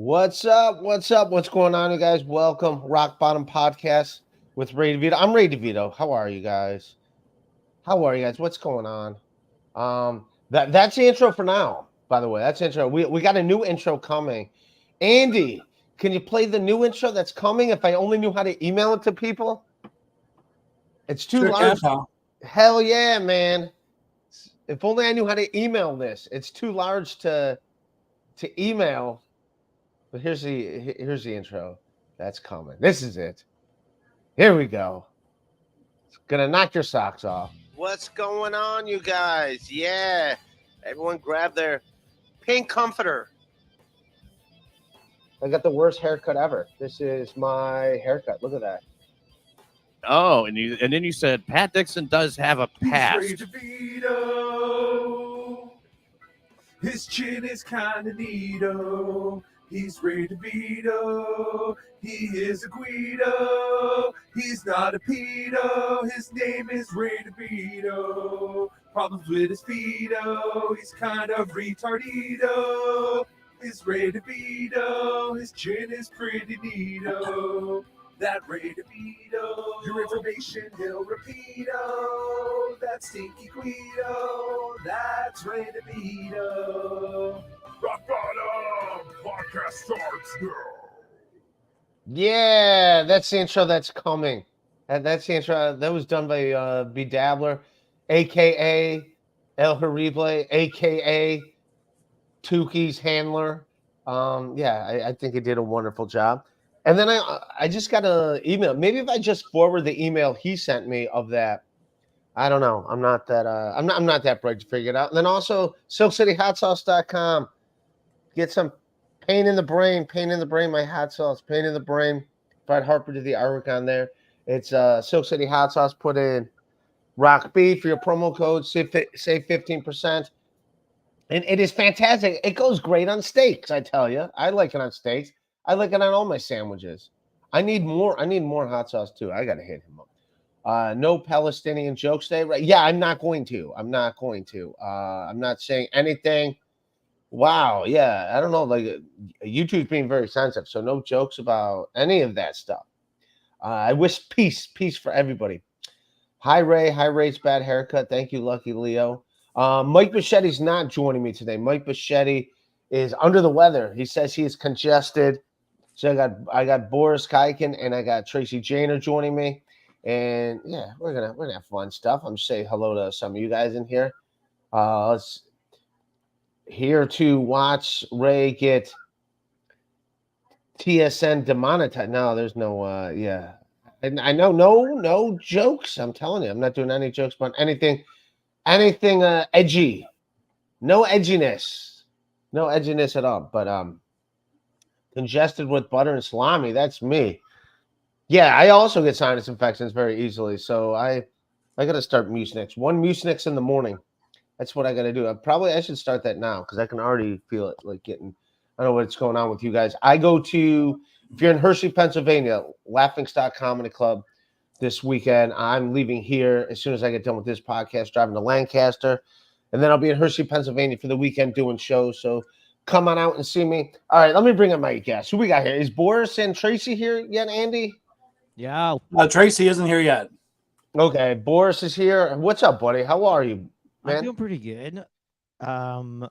What's up? What's up? What's going on, you guys? Welcome, Rock Bottom Podcast with Ray DeVito. I'm Ray DeVito. How are you guys? What's going on? That's the intro for now. By the way, that's the intro. We got a new intro coming. Andy, can you play the new intro that's coming? If I only knew how to email it to people, it's too large. Hell yeah, man! If only I knew how to email this. It's too large to email. But here's the intro that's coming. This is it. Here we go. It's gonna knock your socks off. What's going on, you guys? Yeah, everyone grab their pink comforter. I got the worst haircut ever. This is my haircut. Look at that. Oh, and then you said Pat Dixon does have a past. He's his chin is kind of neato. He's Ray DeVito. He is a Guido. He's not a pedo. His name is Ray DeVito. Problems with his feedo. He's kind of retardito. It's Ray DeVito. His chin is pretty neato. That Ray DeVito. Your information he'll repeat-o. That stinky Guido. That's Ray DeVito. Rock Bottom Podcast starts now. Yeah, that's the intro that's coming. And that's the intro. That was done by B Dabbler, a.k.a. El Horrible, a.k.a. Tuki's handler. I think he did a wonderful job. And then I just got an email. Maybe if I just forward the email he sent me of that, I don't know. I'm not that I'm not that bright to figure it out. And then also SilkCityHotSauce.com. Get some pain in the brain, my hot sauce, pain in the brain. Fred Harper did the artwork on there. It's Silk City Hot Sauce. Put in Rock B for your promo code. Save 15%. And it is fantastic. It goes great on steaks, I tell you. I like it on steaks. I like it on all my sandwiches. I need more hot sauce too. I gotta hit him up. No Palestinian jokes today, right? Yeah, I'm not going to. I'm not saying anything. Wow, yeah, I don't know. Like YouTube's being very sensitive, so no jokes about any of that stuff. I wish peace for everybody. Hi Ray's bad haircut. Thank you, Lucky Leo. Mike Bichetti's not joining me today. Mike Bichetti is under the weather. He says he is congested. So I got Boris Khaykin and I got Tracie Jayne joining me, and yeah, we're gonna have fun stuff. I'm just saying hello to some of you guys in here. Let's here to watch Ray get TSN demonetized. No, there's no and I know no jokes. I'm telling you, I'm not doing any jokes about anything edgy. No edginess at all. But congested with butter and salami, that's me. Yeah, I also get sinus infections very easily, so I gotta start Mucinex. One Mucinex in the morning. That's what I gotta do. I should start that now because I can already feel it like getting. I don't know what's going on with you guys. I go to, if you're in Hershey, Pennsylvania, Laughing Stock Comedy Club this weekend. I'm leaving here as soon as I get done with this podcast, driving to Lancaster, and then I'll be in Hershey, Pennsylvania for the weekend doing shows. So come on out and see me. All right, let me bring up my guests. Who we got here? Is Boris and Tracie here yet, Andy? Yeah. Tracie isn't here yet. Okay, Boris is here. What's up, buddy? How are you, man? I'm doing pretty good. I'm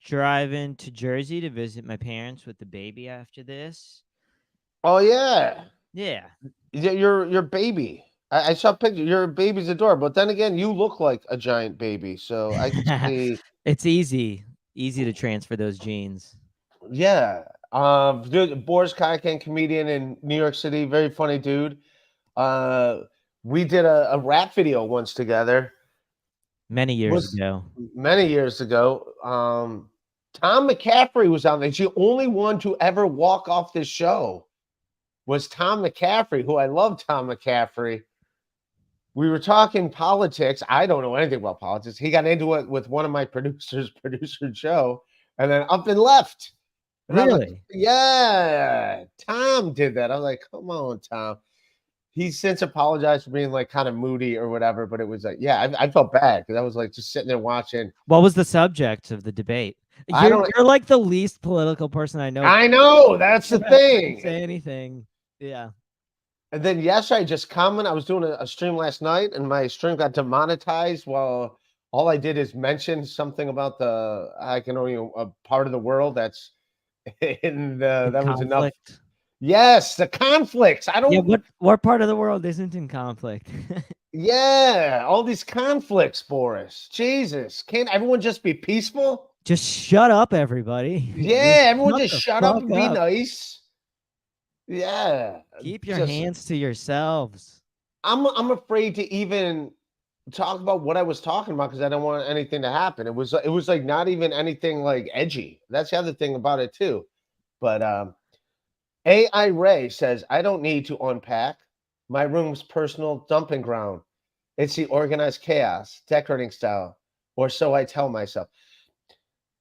driving to Jersey to visit my parents with the baby after this. Oh yeah. Yeah. Your baby. I saw a picture. Your baby's adorable, but then again, you look like a giant baby, so I can see. It's easy to transfer those genes. Yeah. Dude, Boris Khaykin, comedian in New York City, very funny dude. We did a rap video once together. Many years ago. Tom McCaffrey was on there. He's the only one to ever walk off this show. Was Tom McCaffrey, who I love Tom McCaffrey. We were talking politics. I don't know anything about politics. He got into it with one of my producer Joe, and then up and left. And really? Like, yeah. Tom did that. I was like, come on, Tom. He's since apologized for being like kind of moody or whatever, but it was like, yeah, I felt bad because I was like just sitting there watching. What was the subject of the debate? I don't. You're like the least political person I know. I know that's the Never had to thing. say anything. Yeah. And then yesterday, I just commented. I was doing a stream last night, and my stream got demonetized. While all I did is mention something about I can only a part of the world that's in the that was enough. Conflict. Yes, the conflicts. I don't. Yeah, what part of the world isn't in conflict? Yeah, all these conflicts, Boris. Jesus, can't everyone just be peaceful? Just shut up, everybody. Yeah, everyone just the shut up fuck and be nice. Yeah, Keep your just- hands to yourselves. I'm afraid to even talk about what I was talking about because I don't want anything to happen. It was like not even anything like edgy. That's the other thing about it too. But AI Ray says I don't need to unpack. My room's personal dumping ground. It's the organized chaos, decorating style, or so I tell myself.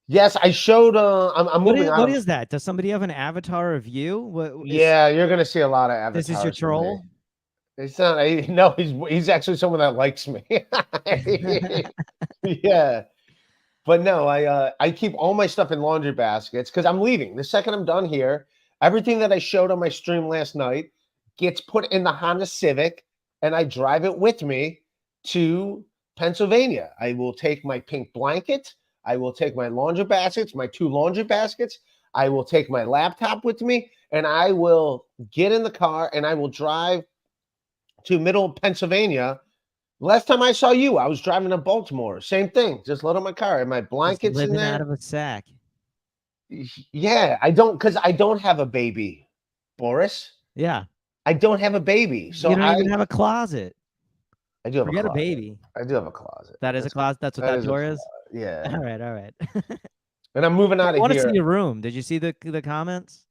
Yes, I showed. I'm moving on. What is that? Does somebody have an avatar of you? Yeah, you're gonna see a lot of avatars. This is your troll. It's not. No, he's actually someone that likes me. Yeah, but no, I keep all my stuff in laundry baskets because I'm leaving. The second I'm done here, everything that I showed on my stream last night gets put in the Honda Civic, and I drive it with me to Pennsylvania. I will take my pink blanket. I will take my laundry baskets, my 2 laundry baskets. I will take my laptop with me, and I will get in the car, and I will drive to middle Pennsylvania. Last time I saw you, I was driving to Baltimore. Same thing. Just load up my car and my blankets living in there. out of a sack. Yeah, I don't have a baby, Boris. Yeah. I don't have a baby. So you don't even have a closet. I do have Forget a closet. a baby. I do have a closet. That is a closet. That's what that door is. Yeah. All right. All right. And I'm moving out I of want to here. see your room. Did you see the comments?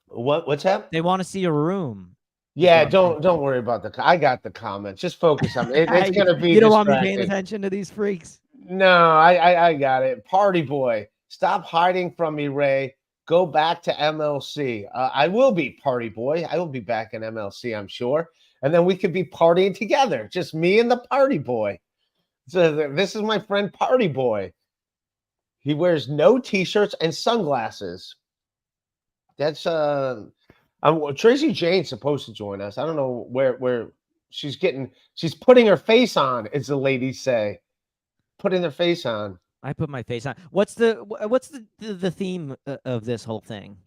What's that? They want to see your room. Yeah, don't worry about I got the comments. Just focus on it. It's gonna be. You don't want me paying attention to these freaks. No, I got it. Party boy, stop hiding from me, Ray. Go back to MLC. I will be party boy. I will be back in MLC, I'm sure. And then we could be partying together. Just me and the party boy. So this is my friend Party Boy. He wears no t-shirts and sunglasses. That's Tracie Jayne's supposed to join us. I don't know where she's putting her face on, as the ladies say. Putting their face on. I put my face on. What's the theme of this whole thing?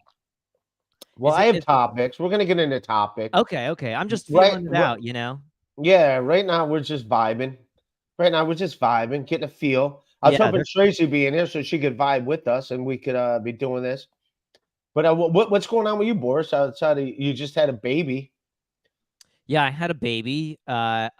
Well, I have topics. We're gonna get into topics. Okay. I'm just feeling it out, you know. Yeah, right now we're just vibing. Getting a feel. I was hoping Tracie would be in here so she could vibe with us and we could be doing this. But what's going on with you, Boris? Outside of you just had a baby. Yeah, I had a baby. What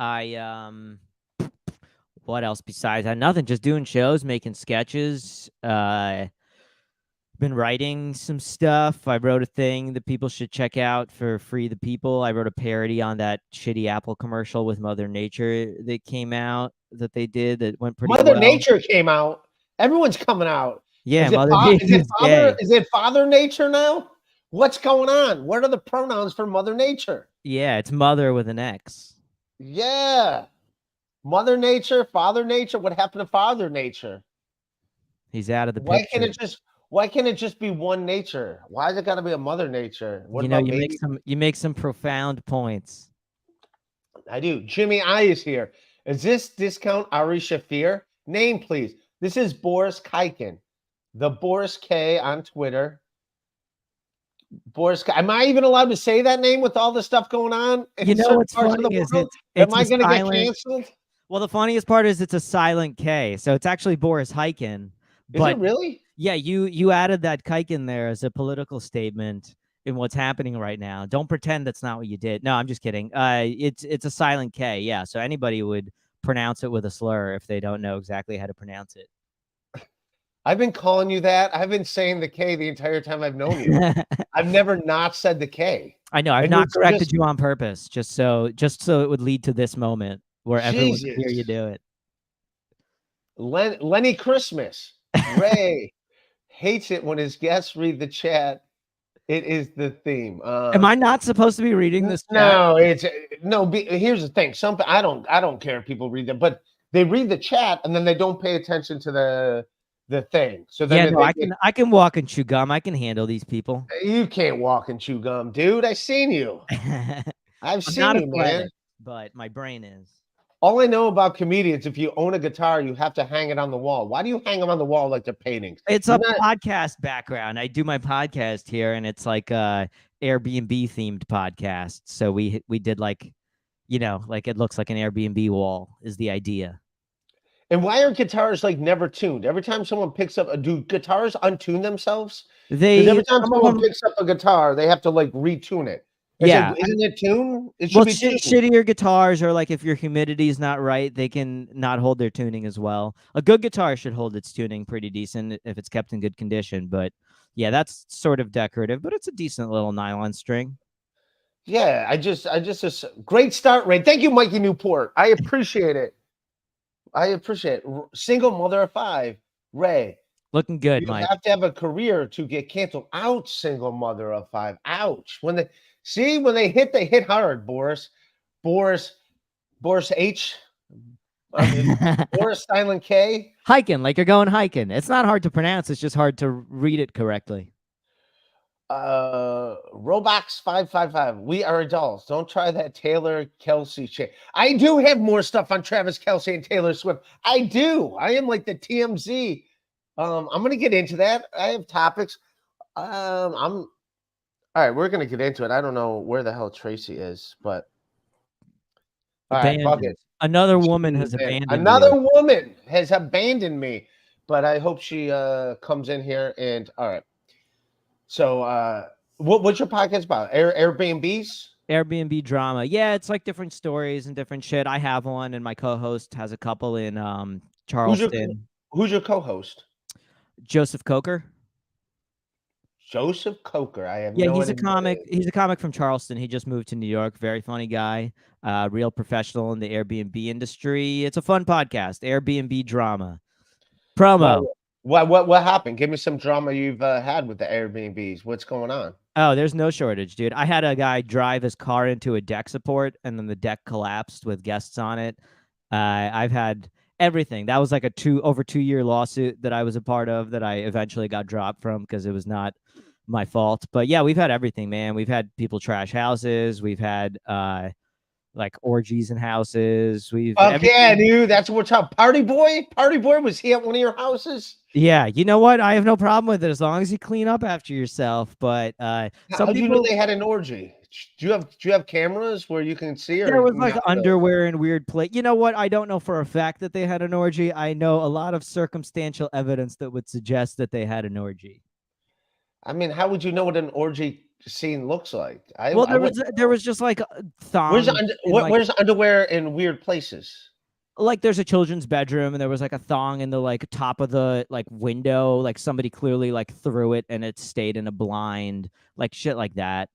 else besides that? Nothing. Just doing shows, making sketches. Been writing some stuff. I wrote a thing that people should check out for Free the People. I wrote a parody on that shitty Apple commercial with Mother Nature that came out that they did that went pretty well. Mother Nature came out. Everyone's coming out. Yeah, is it Father Nature now? What's going on? What are the pronouns for Mother Nature? Yeah, it's Mother with an X. Yeah. Mother Nature, Father Nature. What happened to Father Nature? He's out of the picture. Why can't it just be one nature? Why has it got to be a Mother Nature? You make some profound points. I do. Jimmy I is here. Is this discount Ari Shafir? Name, please. This is Boris Khaykin. The Boris K on Twitter. Boris K. Am I even allowed to say that name with all the stuff going on? You know what's funny is am I going to get canceled? Well, the funniest part is it's a silent K, so it's actually Boris Khaykin. Is it really? Yeah, you added that Khaykin there as a political statement in what's happening right now. Don't pretend that's not what you did. No, I'm just kidding. It's a silent K, yeah. So anybody would pronounce it with a slur if they don't know exactly how to pronounce it. I've been calling you that. I've been saying the K the entire time I've known you. I've never not said the K. I know. I've not corrected you on purpose, just so it would lead to this moment where everyone can hear you do it. Lenny Christmas. Ray hates it when his guests read the chat. It is the theme. Am I not supposed to be reading this chat? No, here's the thing. I don't care if people read them, but they read the chat and then they don't pay attention to the thing. So Yeah, then no, I can walk and chew gum. I can handle these people. you can't walk and chew gum, dude. I've seen you. I'm I've seen not you, man. athletic, but my brain is. All I know about comedians, if you own a guitar, you have to hang it on the wall. Why do you hang them on the wall like they're paintings? It's You're a not- podcast background. I do my podcast here, and it's like a Airbnb themed podcast. So we did like, like it looks like an Airbnb wall is the idea. And why are guitars like never tuned? Every time someone picks up do guitars untune themselves? Because every time Some of someone them, picks up a guitar, they have to like retune it. yeah. Isn't it tuned? It should Well, be tuned. shittier guitars are like if your humidity is not right, they can not hold their tuning as well. A good guitar should hold its tuning pretty decent if it's kept in good condition. But yeah, that's sort of decorative, but it's a decent little nylon string. Yeah, I just great start, Ray. Thank you, Mikey Newport. I appreciate it. Single mother of 5, Ray. Looking good, You Mike. have to have a career to get canceled. Ouch, single mother of 5. Ouch. When they hit hard, Boris. Boris H. Boris Silent K. Hiking, like you're going hiking. It's not hard to pronounce. It's just hard to read it correctly. Robox 555. We are adults. Don't try that Taylor Kelsey shit. I do have more stuff on Travis Kelsey and Taylor Swift. I do. I am like the TMZ. I'm gonna get into that. I have topics. All right. We're gonna get into it. I don't know where the hell Tracy is, but all right, fuck it. Another woman has abandoned Another you. woman has abandoned me, but I hope she comes in here and all right. So what's your podcast about? Airbnbs? Airbnb drama. Yeah, it's like different stories and different shit. I have one, and my co-host has a couple in Charleston. Who's your co-host? Joseph Coker. Joseph Coker. I have Yeah, no he's a idea. comic. He's a comic from Charleston. He just moved to New York. Very funny guy. Real professional in the Airbnb industry. It's a fun podcast. Airbnb drama. Promo. What happened? Give me some drama you've had with the Airbnbs. What's going on? Oh, there's no shortage, dude. I had a guy drive his car into a deck support, and then the deck collapsed with guests on it. I've had everything. That was like over 2-year lawsuit that I was a part of that I eventually got dropped from because it was not my fault. But yeah, we've had everything, man. We've had people trash houses. We've had like orgies in houses. Yeah, dude. That's what's up. Party boy, was he at one of your houses? Yeah, you know what? I have no problem with it as long as you clean up after yourself. But How do you know they had an orgy? Do you have cameras where you can see? Or there was like underwear and weird play. You know what? I don't know for a fact that they had an orgy. I know a lot of circumstantial evidence that would suggest that they had an orgy. I mean, how would you know what an orgy scene looks like? There was just like thongs. Where's underwear in weird places? Like there's a children's bedroom and there was like a thong in the like top of the like window, like somebody clearly like threw it and it stayed in a blind, like shit like that.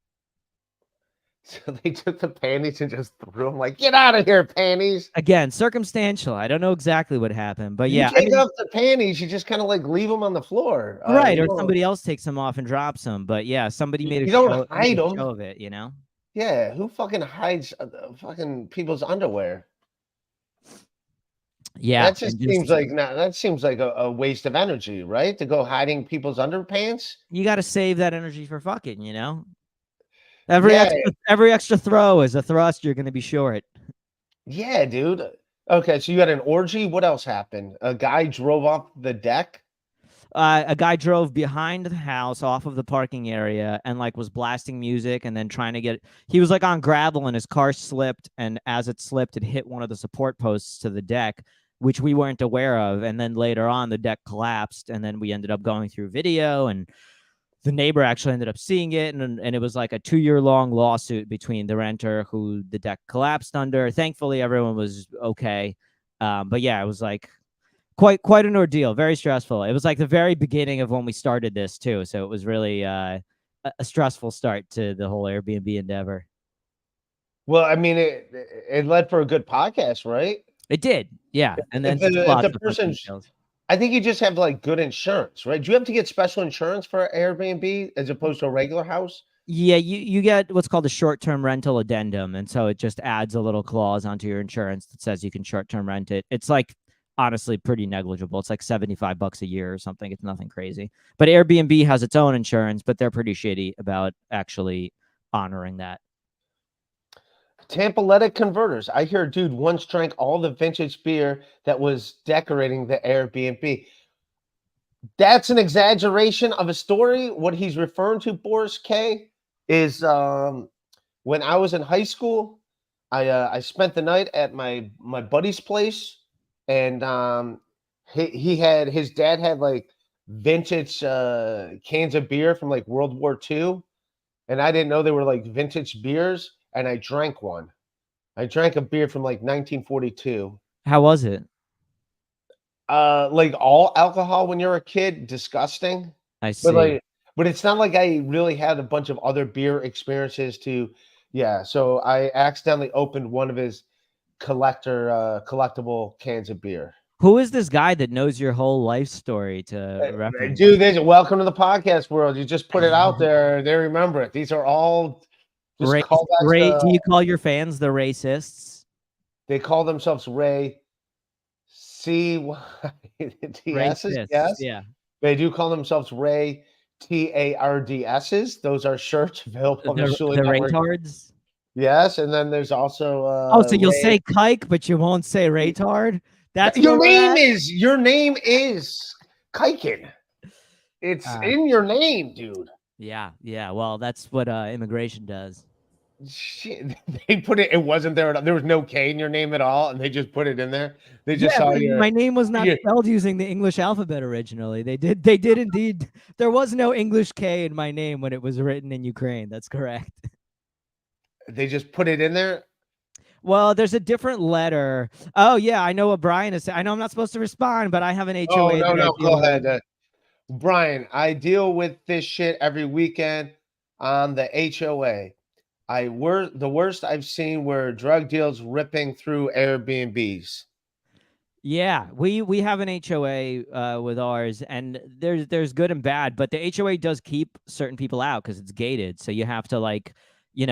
So they took the panties and just threw them like, get out of here, panties. Again, circumstantial. I don't know exactly what happened, but yeah. You take off the panties, you just kind of like leave them on the floor. Right, or somebody else takes them off and drops them. But yeah, somebody made a show of it, you know? Yeah, who fucking hides fucking people's underwear? Yeah, that seems like a waste of energy, right? To go hiding people's underpants. You got to save that energy for fucking, you know. Every extra throw is a thrust. You're going to be short. Yeah, dude. Okay, so you had an orgy. What else happened? A guy drove off the deck. A guy drove behind the house off of the parking area and like was blasting music and then trying to get. He was like on gravel and his car slipped, and as it slipped, it hit one of the support posts to the deck, which we weren't aware of. And then later on, the deck collapsed, and then we ended up going through video, and the neighbor actually ended up seeing it, and it was like a 2-year-long lawsuit between the renter who the deck collapsed under. Thankfully, everyone was okay. But yeah, it was like quite an ordeal, very stressful. It was like the very beginning of when we started this too, so it was really a stressful start to the whole Airbnb endeavor. Well, I mean, it led for a good podcast, right? It did, yeah. And then the person's, I think you just have like good insurance, right? Do you have to get special insurance for Airbnb as opposed to a regular house? Yeah, you get what's called a short-term rental addendum, and so it just adds a little clause onto your insurance that says you can short-term rent it. It's like honestly pretty negligible. It's like $75 a year or something. It's nothing crazy. But Airbnb has its own insurance, but they're pretty shitty about actually honoring that. Tampaletic converters. I hear a dude once drank all the vintage beer that was decorating the Airbnb. That's an exaggeration of a story. What he's referring to, Boris K, is when I was in high school, I spent the night at my buddy's place, and he had his dad had like vintage cans of beer from like World War II, and I didn't know they were like vintage beers, and I drank one. I drank a beer from like 1942. How was it? Like all alcohol when you're a kid, disgusting. I But see. but it's not like I really had a bunch of other beer experiences to, yeah. So I accidentally opened one of his collectible cans of beer. Who is this guy that knows your whole life story to reference? Dude, welcome to the podcast world. You just put it out there, they remember it. These are all just callbacks Do you to, call your fans the racists? they call themselves Ray CYTSs, Racists, yes. yeah. They do call themselves Ray TARDSs. Those are shirts available on the Shuli The Network. retards? Yes, and then there's also So you'll Ray. say kike, but you won't say retard? That's your where we're name at? your name is Khaykin. It's in your name, dude. Yeah. Well, that's what immigration does. Shit, they put it. It wasn't there. There was no K in your name at all, and they just put it in there. They just saw your. My name was not your- spelled using the English alphabet originally. They did indeed. There was no English K in my name when it was written in Ukraine. That's correct. They just put it in there. Well, there's a different letter. Oh yeah, I know what Brian is saying. I know I'm not supposed to respond, but I have an Oh HOA. no, that I go deal with. ahead, Brian. I deal with this shit every weekend on the HOA. The worst I've seen were drug deals ripping through Airbnbs. Yeah, we have an HOA with ours, and there's good and bad, but the HOA does keep certain people out because it's gated, so you have to like, I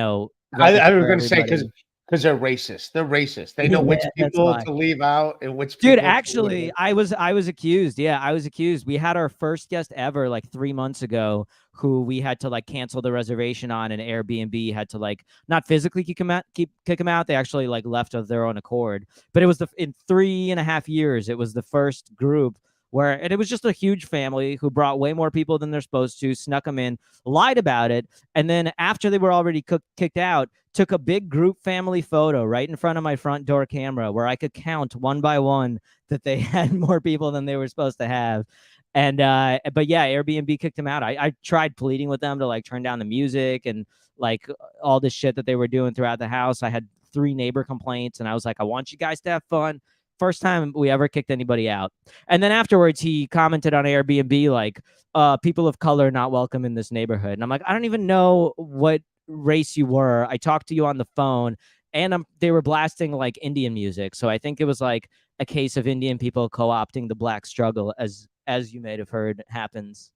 was register going to say everybody. because they're racist. They're racist. They know which Yeah, that's people why. to leave out and which people. Dude, to actually, leave in. I was accused. Yeah, I was accused. We had our first guest ever like 3 months ago who we had to like cancel the reservation on, and Airbnb had to like not physically kick him out. They actually like left of their own accord. But it was in 3.5 years, it was the first group and it was just a huge family who brought way more people than they're supposed to, snuck them in, lied about it, and then after they were already kicked out, took a big group family photo right in front of my front door camera where I could count one by one that they had more people than they were supposed to have. And but yeah, Airbnb kicked them out. I tried pleading with them to like turn down the music and like all this shit that they were doing throughout the house. I had 3 neighbor complaints, and I was like, I want you guys to have fun. First time we ever kicked anybody out. And then afterwards he commented on Airbnb like, people of color not welcome in this neighborhood. And I'm like, I don't even know what race you were. I talked to you on the phone, and they were blasting like Indian music. So I think it was like a case of Indian people co-opting the black struggle, as you may have heard happens.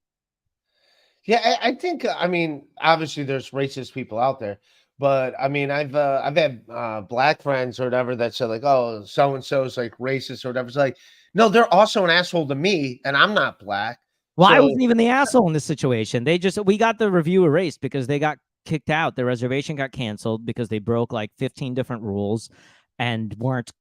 Yeah, I think. I mean, obviously, there's racist people out there, but I mean, I've had black friends or whatever that said like, "Oh, so and so is like racist or whatever." It's like, no, they're also an asshole to me, and I'm not black. Well, I So wasn't even the asshole in this situation. We got the review erased because they got kicked out. The reservation got canceled because they broke like 15 different rules and weren't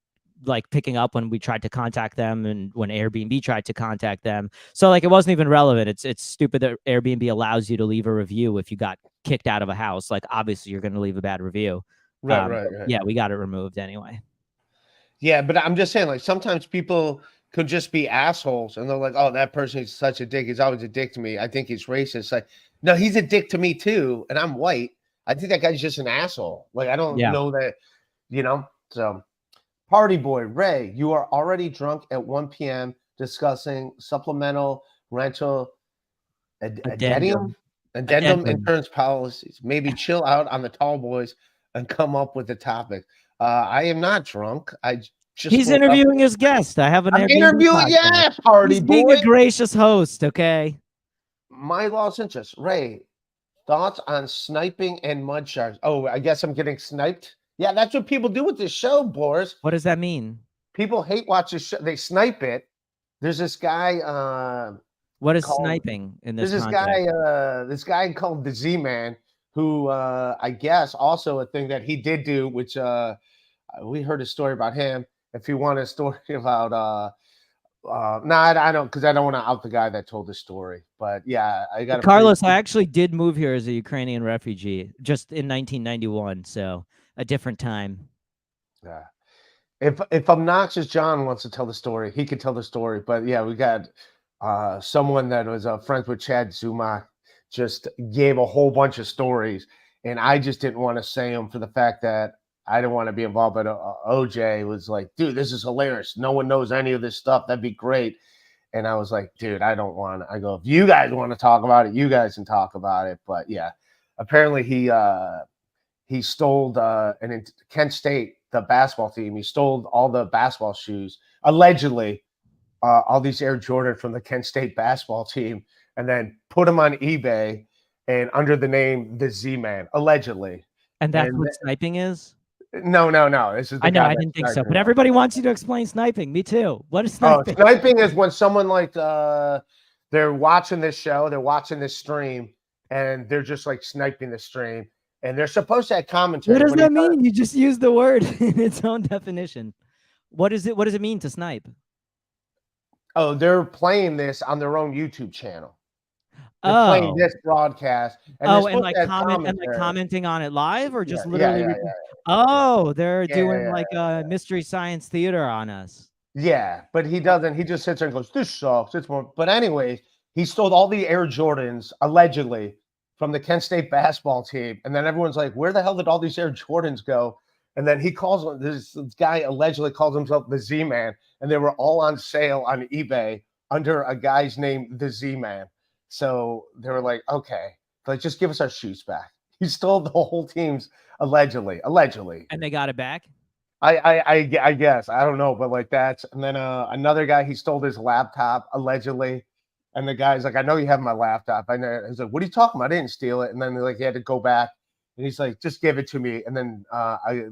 like picking up when we tried to contact them and when Airbnb tried to contact them. So like it wasn't even relevant. It's stupid that Airbnb allows you to leave a review if you got kicked out of a house. Like obviously you're going to leave a bad review. right. Yeah, we got it removed anyway. Yeah, but I'm just saying, like, sometimes people could just be assholes, and they're like, "Oh, that person is such a dick. He's always a dick to me. I think he's racist." Like, no, he's a dick to me too, and I'm white. I think that guy's just an asshole. Like, I don't know that, So, party boy Ray, you are already drunk at 1 p.m. discussing supplemental rental addendum insurance policies. Maybe chill out on the tall boys and come up with a topic. I am not drunk. He's interviewing his guest. I have an interviewing. Yeah, party He's boy. being a gracious host. Okay. My lost interest. Ray, thoughts on sniping and mud sharks? Oh, I guess I'm getting sniped. Yeah, that's what people do with this show, Boris. What does that mean? people hate watch this show. They snipe it. There's this guy. What is called- sniping in this There's context? this guy called the Z-Man, who I guess also a thing that he did do, which we heard a story about him. If you want a story about no, I don't, because I don't want to out the guy that told the story. But yeah, I got Carlos, I actually did move here as a Ukrainian refugee just in 1991, so a different time. Yeah. If Obnoxious John wants to tell the story, he can tell the story. But yeah, we got someone that was friends with Chad Zuma just gave a whole bunch of stories, and I just didn't want to say them for the fact that I didn't want to be involved. But OJ was like, dude, this is hilarious. No one knows any of this stuff. That'd be great. And I was like, dude, I don't want to. I go, if you guys want to talk about it, you guys can talk about it. But yeah, apparently he stole Kent State, the basketball team. He stole all the basketball shoes, allegedly, all these Air Jordan from the Kent State basketball team, and then put them on eBay and under the name the Z-Man, allegedly. And that's what sniping is? No. This is I know, I didn't think so. But everybody wants you to explain sniping. Me too. What is sniping? Sniping is when someone like they're watching this show, they're watching this stream, and they're just like sniping the stream. And they're supposed to have commentary. What does that mean? You just used the word in its own definition. What is it? What does it mean to snipe? Oh, they're playing this on their own YouTube channel. They're playing this broadcast. And like commenting on it live, or just literally. Oh, they're doing like a mystery science theater on us. Yeah, but he doesn't. He just sits there and goes, "This sucks." It's more. But anyways, he stole all the Air Jordans allegedly from the Kent State basketball team. And then everyone's like, where the hell did all these Air Jordans go? And then he calls this guy allegedly calls himself the Z-Man, and they were all on sale on eBay under a guy's name, the Z-Man. So they were like, okay, like just give us our shoes back. He stole the whole team's allegedly. And they got it back? I guess. I don't know, but like that's and then another guy, he stole his laptop allegedly. And the guy's like, I know you have my laptop. I know. He's like, what are you talking about? I didn't steal it. And then like he had to go back, and he's like, just give it to me. And then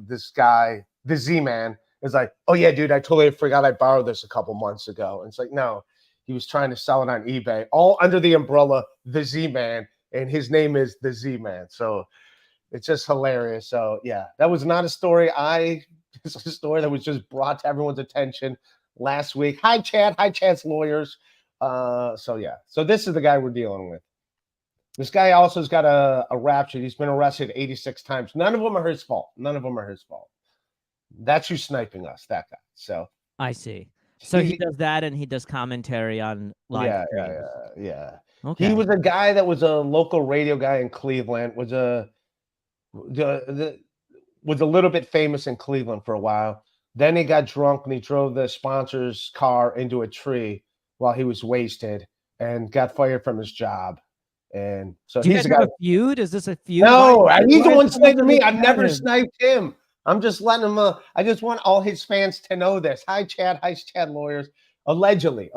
this guy, the Z-Man, is like, oh yeah, dude, I totally forgot I borrowed this a couple months ago. And it's like, no, he was trying to sell it on eBay, all under the umbrella, the Z-Man, and his name is the Z-Man. So it's just hilarious. So yeah, that was not a story. It's a story that was just brought to everyone's attention last week. Hi, Chad. Hi, Chad's lawyers. So yeah, so this is the guy we're dealing with. This guy also has got a rap sheet. He's been arrested 86 times. None of them are his fault. That's who's sniping us, that guy. So I see. So he does that, and he does commentary on live streams. Yeah. Okay. He was a guy that was a local radio guy in Cleveland. Was a little bit famous in Cleveland for a while. Then he got drunk and he drove the sponsor's car into a tree while he was wasted and got fired from his job. And so he's got a feud. Is this a feud? No, he's the one sniping me. I've never sniped him. I'm just letting him. I just want all his fans to know this. Hi, Chad. Hi, Chad lawyers. Allegedly,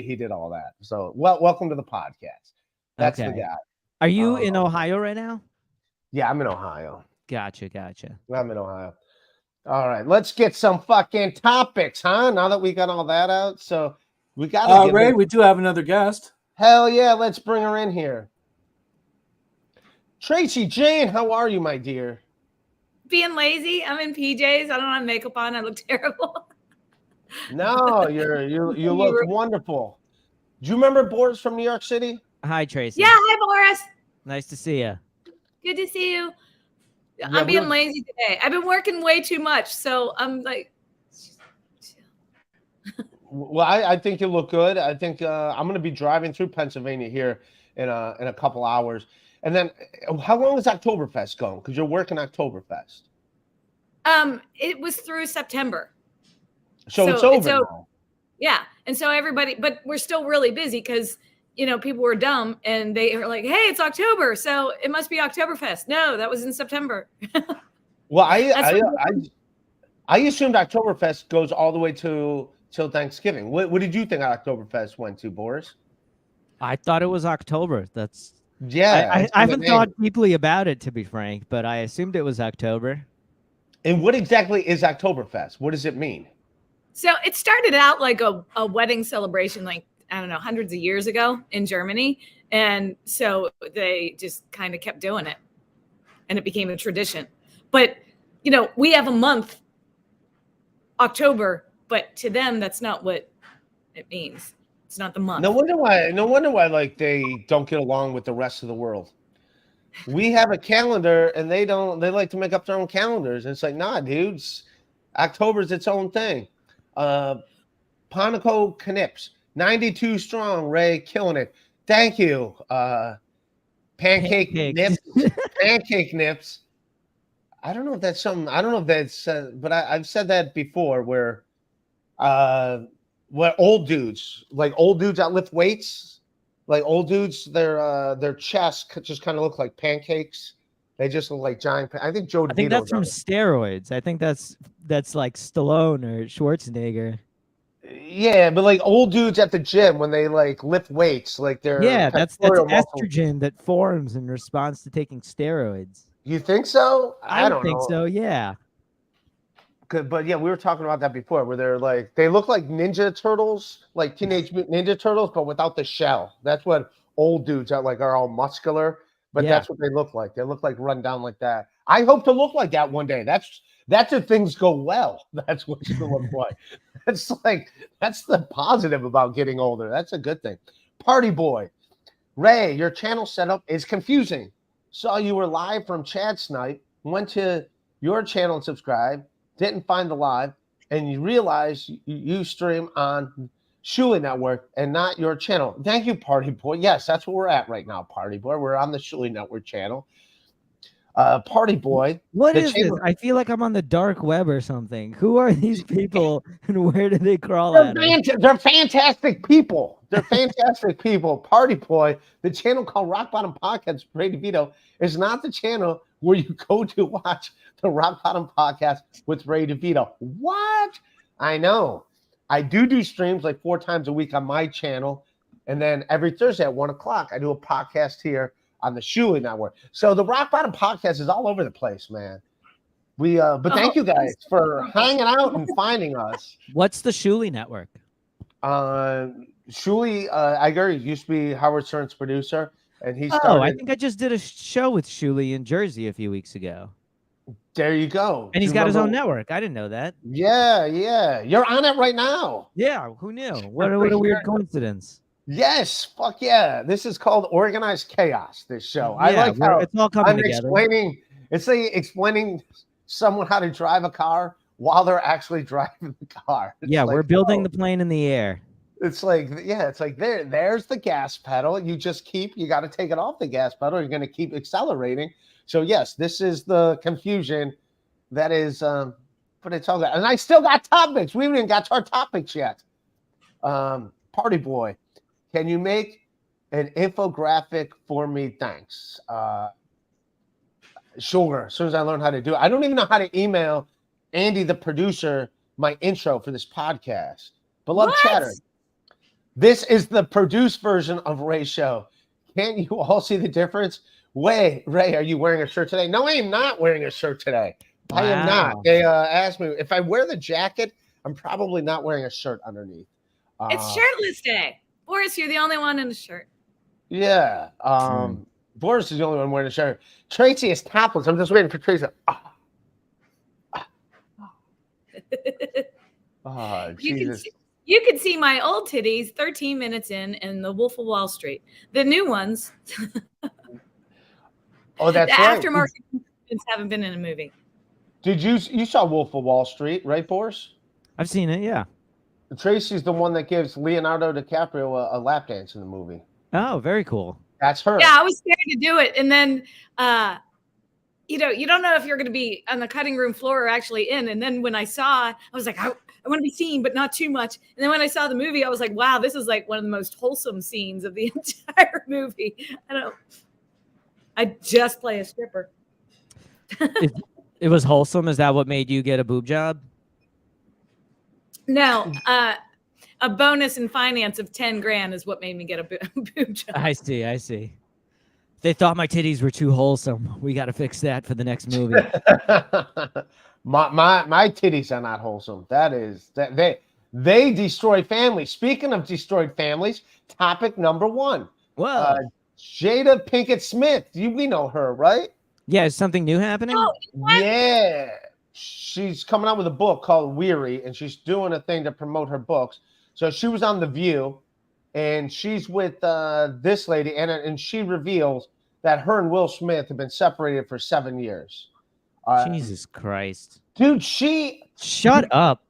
he did all that. So, welcome to the podcast. That's the guy. Are you in Ohio right now? Yeah, I'm in Ohio. Gotcha. I'm in Ohio. All right, let's get some fucking topics, huh? Now that we got all that out, so we got. Ray, we do have another guest. Hell yeah, let's bring her in here. Tracie Jayne, how are you, my dear? Being lazy. I'm in PJs. I don't have makeup on. I look terrible. No, you look wonderful. Do you remember Boris from New York City? Hi, Tracie. Yeah, hi, Boris. Nice to see you. Good to see you. I'm being lazy today. I've been working way too much, so I'm like. Well, I think you look good. I think I'm going to be driving through Pennsylvania here in a couple hours. And then how long is Oktoberfest going? Because you're working Oktoberfest. It was through September. So it's over now. Yeah. And so everybody, but we're still really busy because, people were dumb and they were like, hey, it's October, so it must be Oktoberfest. No, that was in September. Well, I assumed Oktoberfest goes all the way till Thanksgiving. What did you think Oktoberfest went to, Boris? I thought it was October. I haven't thought deeply about it, to be frank, but I assumed it was October. And what exactly is Oktoberfest? What does it mean? So it started out like a wedding celebration, like, I don't know, hundreds of years ago in Germany. And so they just kind of kept doing it. And it became a tradition. But, you know, we have a month, October, but to them, that's not what it means. It's not the month. No wonder why like they don't get along with the rest of the world. We have a calendar and they like to make up their own calendars. And it's like, nah, dudes, October's its own thing. Ponico Knips, 92 strong, Ray, killing it. Thank you. Pancake Nips. Pancake Nips. I don't know if that's something. I don't know if that's, but I've said that before. Where old dudes that lift weights, like old dudes, their chests just kind of look like pancakes. They just look like giant. I think Joe. I think that's from steroids. I think that's like Stallone or Schwarzenegger. Yeah, but like old dudes at the gym when they like lift weights, like they're that's estrogen that forms in response to taking steroids. You think so? I don't think so. Yeah. Good, but yeah, we were talking about that before, where they look like Ninja Turtles, like Teenage Mutant Ninja Turtles, but without the shell. That's what old dudes are all muscular, but that's what they look like. They look like run down like that. I hope to look like that one day. That's if things go well. That's what you look like. That's the positive about getting older. That's a good thing. Party Boy, Ray, your channel setup is confusing. Saw you were live from Chad Snipe, went to your channel and subscribed, didn't find the live, and you realize you stream on Shuli Network and not your channel. Thank you, Party Boy. Yes, that's where we're at right now, Party Boy. We're on the Shuli Network channel. Party Boy. What is this? I feel like I'm on the dark web or something. Who are these people and where do they crawl at? They're fantastic people. They're fantastic people. Party Boy, the channel called Rock Bottom Podcast, Ray DeVito, is not the channel where you go to watch the Rock Bottom Podcast with Ray DeVito. What? I know. I do streams like 4 times a week on my channel. And then every Thursday at 1 o'clock, I do a podcast here on the Shuli Network. So the Rock Bottom Podcast is all over the place, man. But thank you guys for hanging out and finding us. What's the Shuli Network? Shuli Iger used to be Howard Stern's producer, and he started. Oh, I think I just did a show with Shuli in Jersey a few weeks ago. There you go. And he's got his own network. I didn't know that. Yeah. You're on it right now. Yeah, who knew? What a weird coincidence. Yes, fuck yeah. This is called Organized Chaos, this show. Yeah, I like how it's all coming together. It's like explaining someone how to drive a car while they're actually driving the car. It's we're building the plane in the air. It's like, there's the gas pedal. You got to take it off the gas pedal. You're going to keep accelerating. So yes, this is the confusion that is, but it's all good. And I still got topics. We haven't even got to our topics yet. Party Boy, can you make an infographic for me? Thanks. Sure. As soon as I learn how to do it. I don't even know how to email Andy, the producer, my intro for this podcast. Beloved chatter. This is the produced version of Ray's show. Can't you all see the difference? Ray, are you wearing a shirt today? No, I am not wearing a shirt today. Wow. I am not. They asked me if I wear the jacket, I'm probably not wearing a shirt underneath. It's shirtless day. Boris, you're the only one in a shirt. Yeah. Boris is the only one wearing a shirt. Tracie is topless. I'm just waiting for Tracie. Oh, Jesus. You could see my old titties 13 minutes in The Wolf of Wall Street. The new ones. Oh, that's the right. aftermarket haven't been in a movie. Did you saw Wolf of Wall Street, right, Boris? I've seen it, yeah. Tracie's the one that gives Leonardo DiCaprio a lap dance in the movie. Oh, very cool. That's her. Yeah, I was scared to do it. And then, you don't know if you're going to be on the cutting room floor or actually in. And then when I saw, I was like, I want to be seen, but not too much. And then when I saw the movie, I was like, wow, this is like one of the most wholesome scenes of the entire movie. I just play a stripper. It was wholesome. Is that what made you get a boob job? No, a bonus in finance of 10 grand is what made me get a boob job. I see. They thought my titties were too wholesome. We got to fix that for the next movie. my titties are not wholesome. That is They destroy families. Speaking of destroyed families, topic number 1. Whoa. Jada Pinkett Smith. We know her, right? Yeah, is something new happening? Oh, Yeah. She's coming out with a book called Weary, and she's doing a thing to promote her books. So she was on The View, and she's with this lady, and she reveals that her and Will Smith have been separated for 7 years. Jesus Christ. Dude, Shut up.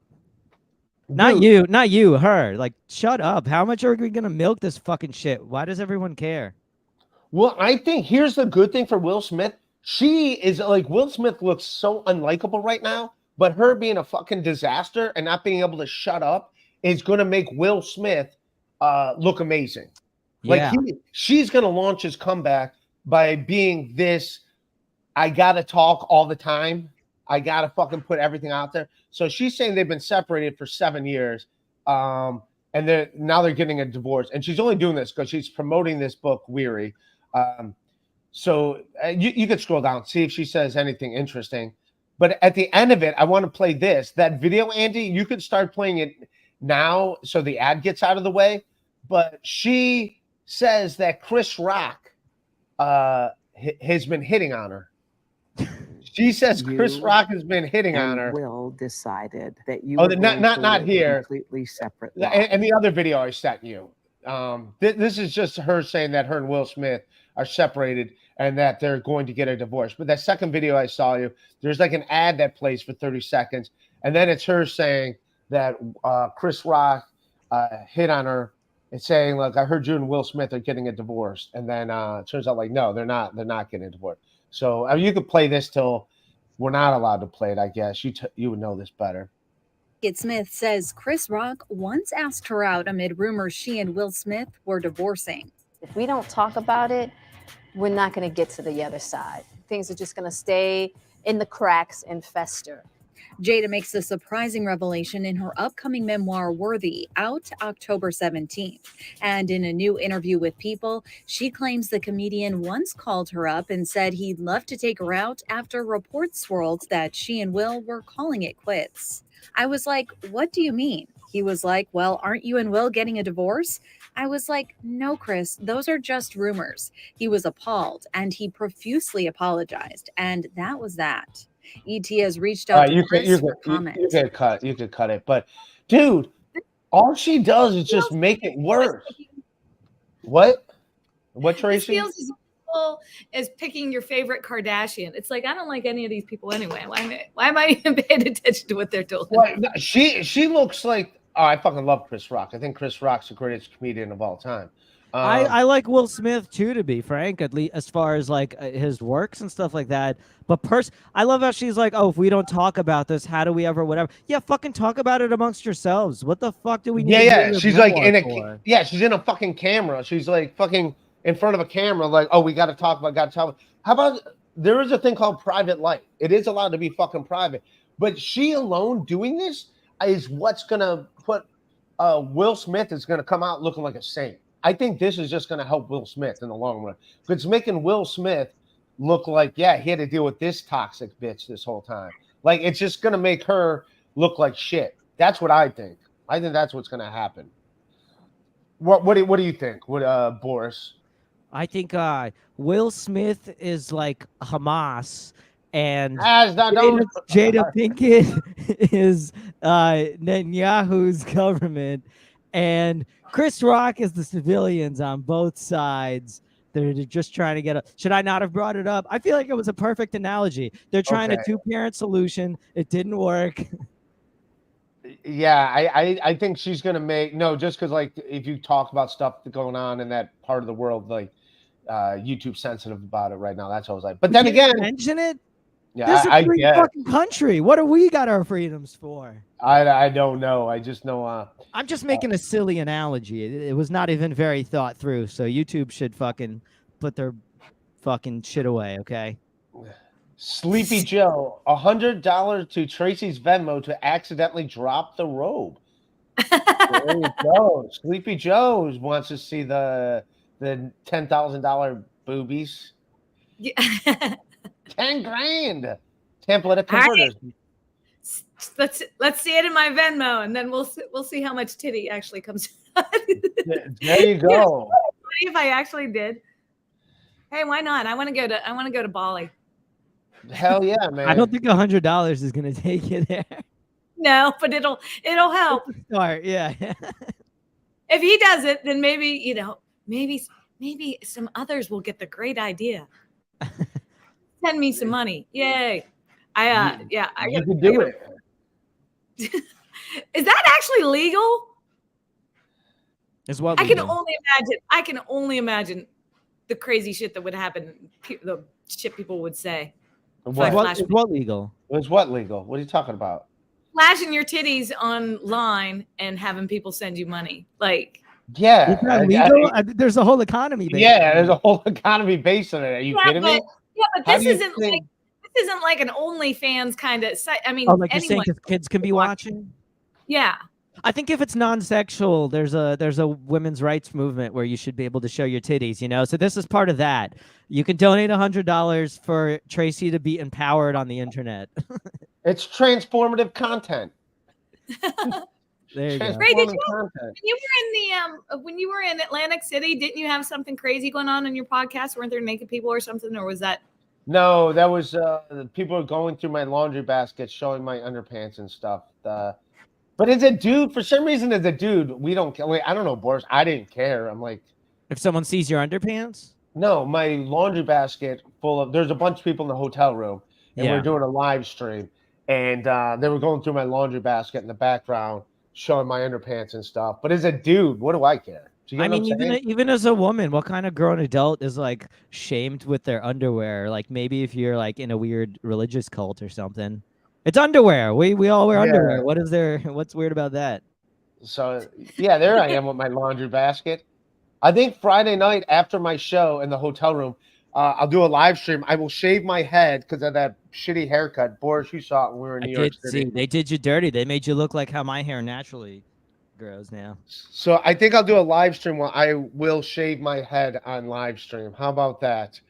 Not you, her. Like, shut up. How much are we gonna milk this fucking shit? Why does everyone care? Well, I think here's the good thing for Will Smith. She is like, Will Smith looks so unlikable right now, but her being a fucking disaster and not being able to shut up is going to make Will Smith look amazing. Yeah. Like she's going to launch his comeback by being this, I got to talk all the time. I got to fucking put everything out there. So she's saying they've been separated for 7 years. And now they're getting a divorce. And she's only doing this because she's promoting this book, Weary. So you could scroll down, see if she says anything interesting. But at the end of it, I want to play that video, Andy. You could start playing it now so the ad gets out of the way. But she says that Chris Rock has been hitting on her. She says Chris Rock has been hitting on her. Will decided that you not here. Completely separate. And the other video I sent you. This is just her saying that her and Will Smith are separated and that they're going to get a divorce. But that second video I saw you, there's like an ad that plays for 30 seconds. And then it's her saying that Chris Rock hit on her and saying, look, I heard you and Will Smith are getting a divorce. And then it turns out like, no, they're not getting a divorce. So you could play this till we're not allowed to play it, I guess. You would know this better. Smith says Chris Rock once asked her out amid rumors she and Will Smith were divorcing. If we don't talk about it, we're not going to get to the other side. Things are just going to stay in the cracks and fester. Jada makes a surprising revelation in her upcoming memoir, Worthy, out October 17th. And in a new interview with People, she claims the comedian once called her up and said he'd love to take her out after reports swirled that she and Will were calling it quits. I was like, what do you mean? He was like, well, aren't you and Will getting a divorce? I was like, no, Chris, those are just rumors. He was appalled and he profusely apologized. And that was that. ET has reached out to Chris for comment. You could cut it. But, dude, all she does is just make it worse. What? What, Tracy? It feels as simple as picking your favorite Kardashian. It's like, I don't like any of these people anyway. Why am I even paying attention to what they're doing? Well, she looks like, I fucking love Chris Rock. I think Chris Rock's the greatest comedian of all time. I like Will Smith too, to be frank, at least as far as like his works and stuff like that. But I love how she's like, oh, if we don't talk about this, how do we ever whatever? Yeah, fucking talk about it amongst yourselves. What the fuck do we need? Yeah. She's like she's in a fucking camera. She's like fucking in front of a camera, like, oh, we got to talk about. How about there is a thing called private life? It is allowed to be fucking private, but she alone doing this is what's gonna put Will Smith is gonna come out looking like a saint. I think this is just going to help Will Smith in the long run. It's making Will Smith look like, he had to deal with this toxic bitch this whole time. Like, it's just going to make her look like shit. That's what I think. I think that's what's going to happen. What do you think, Boris? I think Will Smith is like Hamas, and Jada Pinkett is Netanyahu's government, and Chris Rock is the civilians on both sides. They're just trying to get a. Should I not have brought it up? I feel like it was a perfect analogy. They're trying a 2-parent solution. It didn't work. Yeah, I think she's gonna just because like if you talk about stuff going on in that part of the world, like YouTube's sensitive about it right now. That's what I was like. But then again, mention it. Yeah, this is a free fucking country. What do we got our freedoms for? I don't know. I just know. I'm just making a silly analogy. It was not even very thought through. So YouTube should fucking put their fucking shit away, okay? Sleepy Joe, $100 to Tracy's Venmo to accidentally drop the robe. There you go. Sleepy Joe wants to see the $10,000 boobies. Yeah. 10 grand. Template of converters. Right. Let's see it in my Venmo, and then we'll see how much titty actually comes. There you go. If I actually did, hey, why not? I want to go to Bali. Hell yeah, man. I don't think $100 is gonna take you there. No, but it'll help. Start, yeah. If he does it, then maybe maybe some others will get the great idea. Send me some money, yay! I could do it. Is that actually legal? Is what I can only imagine the crazy shit that would happen. The shit people would say. What legal? Was what legal? What are you talking about? Flashing your titties online and having people send you money, like. Yeah, Is that legal? There's a whole economy based. Yeah, there's a whole economy based on it. Are you kidding me? Yeah, but How this do you isn't think- like an OnlyFans kind of site. I mean, Like you're saying, anyone. 'cause kids can be watching. Yeah. I think if it's non-sexual, there's a women's rights movement where you should be able to show your titties, you know? So this is part of that. You can donate $100 for Tracie to be empowered on the internet. It's transformative content. There you go. Ray, did you, Content. when you were in Atlantic City, didn't you have something crazy going on in your podcast? Weren't there naked people or something, or was that? No, that was people are going through my laundry basket, showing my underpants and stuff. But as a dude, for some reason, as a dude, we don't care. Wait, I don't know, Boris. I didn't care. I'm like, If someone sees your underpants? no, my laundry basket full of. There's a bunch of people in the hotel room, and Yeah. we're doing a live stream, and they were going through my laundry basket in the background, showing my underpants and stuff. But as a dude, what do I care? Do you I get what mean, I'm saying? even as a woman, what kind of grown adult is like shamed with their underwear? Like maybe if you're like in a weird religious cult or something. It's underwear. We all wear underwear. Yeah. What's weird about that? So yeah, there I am with my laundry basket. I think Friday night after my show in the hotel room, I'll do a live stream. I will shave my head because of that shitty haircut. Boris, you saw it when we were in I New York did City. see. They did you dirty. They made you look like how my hair naturally grows now. So I think I'll do a live stream where I will shave my head on live stream. How about that?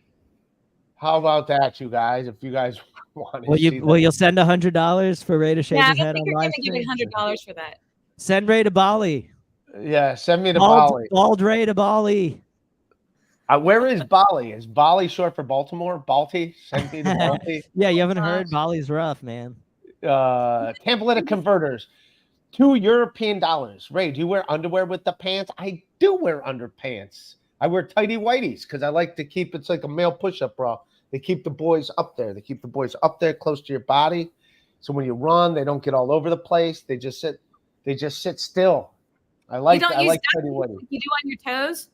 How about that, you guys? If you guys want to see that. You'll send $100 for Ray to shave Yeah, I his don't head think on you're live going to give me stream? $100 for that. Send Ray to Bali. Yeah, send me to Bali. Bald Ray to Bali. Where is Bali? Is Bali short for Baltimore? Balti? Send me to Balti. Yeah, you haven't heard? Bali's rough, man. Campolitic converters. $2 Ray, do you wear underwear with the pants? I do wear underpants. I wear tighty whities because I like to keep it's like a male push-up bra. They keep the boys up there. They keep the boys up there close to your body. So when you run, they don't get all over the place. They just sit still. I like You don't I use like duct tighty tape whities. like you do on your toes?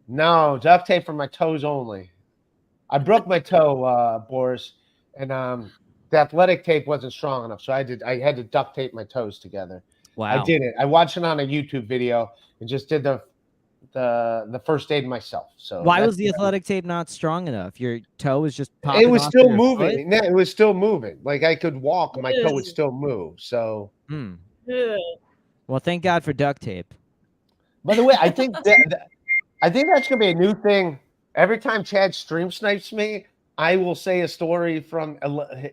No, duct tape for my toes only. I broke my toe, Boris, and the athletic tape wasn't strong enough, so I had to duct tape my toes together. Wow. I did it. I watched it on a YouTube video and just did the first aid myself. So Why that's was the what I athletic tape not strong enough? Your toe was just did. popping It was off still your moving. foot? No, it was still moving. Like I could walk, and my toe would Ugh. still move. So, Hmm. Ugh. Well, thank God for duct tape. by the way, I think I think that's gonna be a new thing. Every time Chad stream snipes me, I will say a story from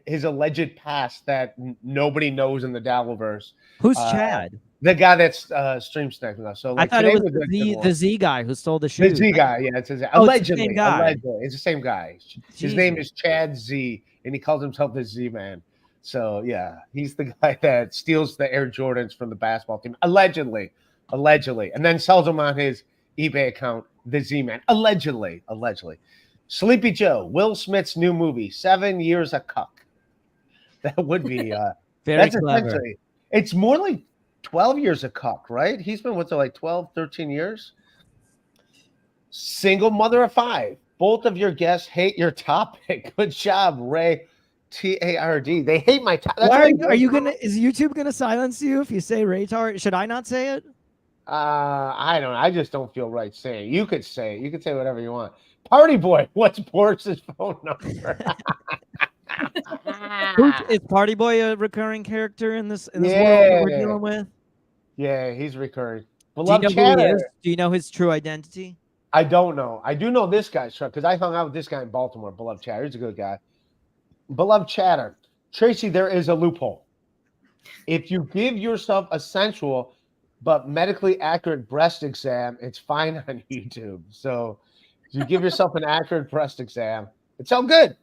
his alleged past that nobody knows in the Dabbleverse. Who's Chad? The guy that's stream sniping us. So I like thought it today was a good one. the Z guy who stole the The shoes. Z guy, yeah, it's his, Oh, it's the allegedly. same guy. Allegedly, it's the same guy. His name Jesus. is Chad Z, and he calls himself the Z Man. So yeah, he's the guy that steals the Air Jordans from the basketball team, allegedly, and then sells them on his eBay account, the Z Man, allegedly. Sleepy Joe, Will Smith's new movie, 7 Years a Cuck. That would be Very that's clever. essentially. It's more like 12 years a cuck, right? He's been with her like 12, 13 years. Single mother of 5. Both of your guests hate your topic. Good job, Ray. TARD. They hate my topic. Why are you gonna? Is YouTube gonna silence you if you say retard? Should I not say it? I don't know. I just don't feel right saying it. You could say it. You could say whatever you want. Party boy, what's Boris's phone number? Is Party Boy a recurring character in this world that Yeah. we're dealing with? Yeah, he's recurring. Do you Beloved know who he chatter. is? Do you know his true identity? I don't know. I do know this guy's truck because I hung out with this guy in Baltimore. Beloved chatter. He's a good guy. Beloved chatter. Tracie, there is a loophole. If you give yourself a sensual but medically accurate breast exam, it's fine on YouTube. So if you give yourself an accurate breast exam, it's all good.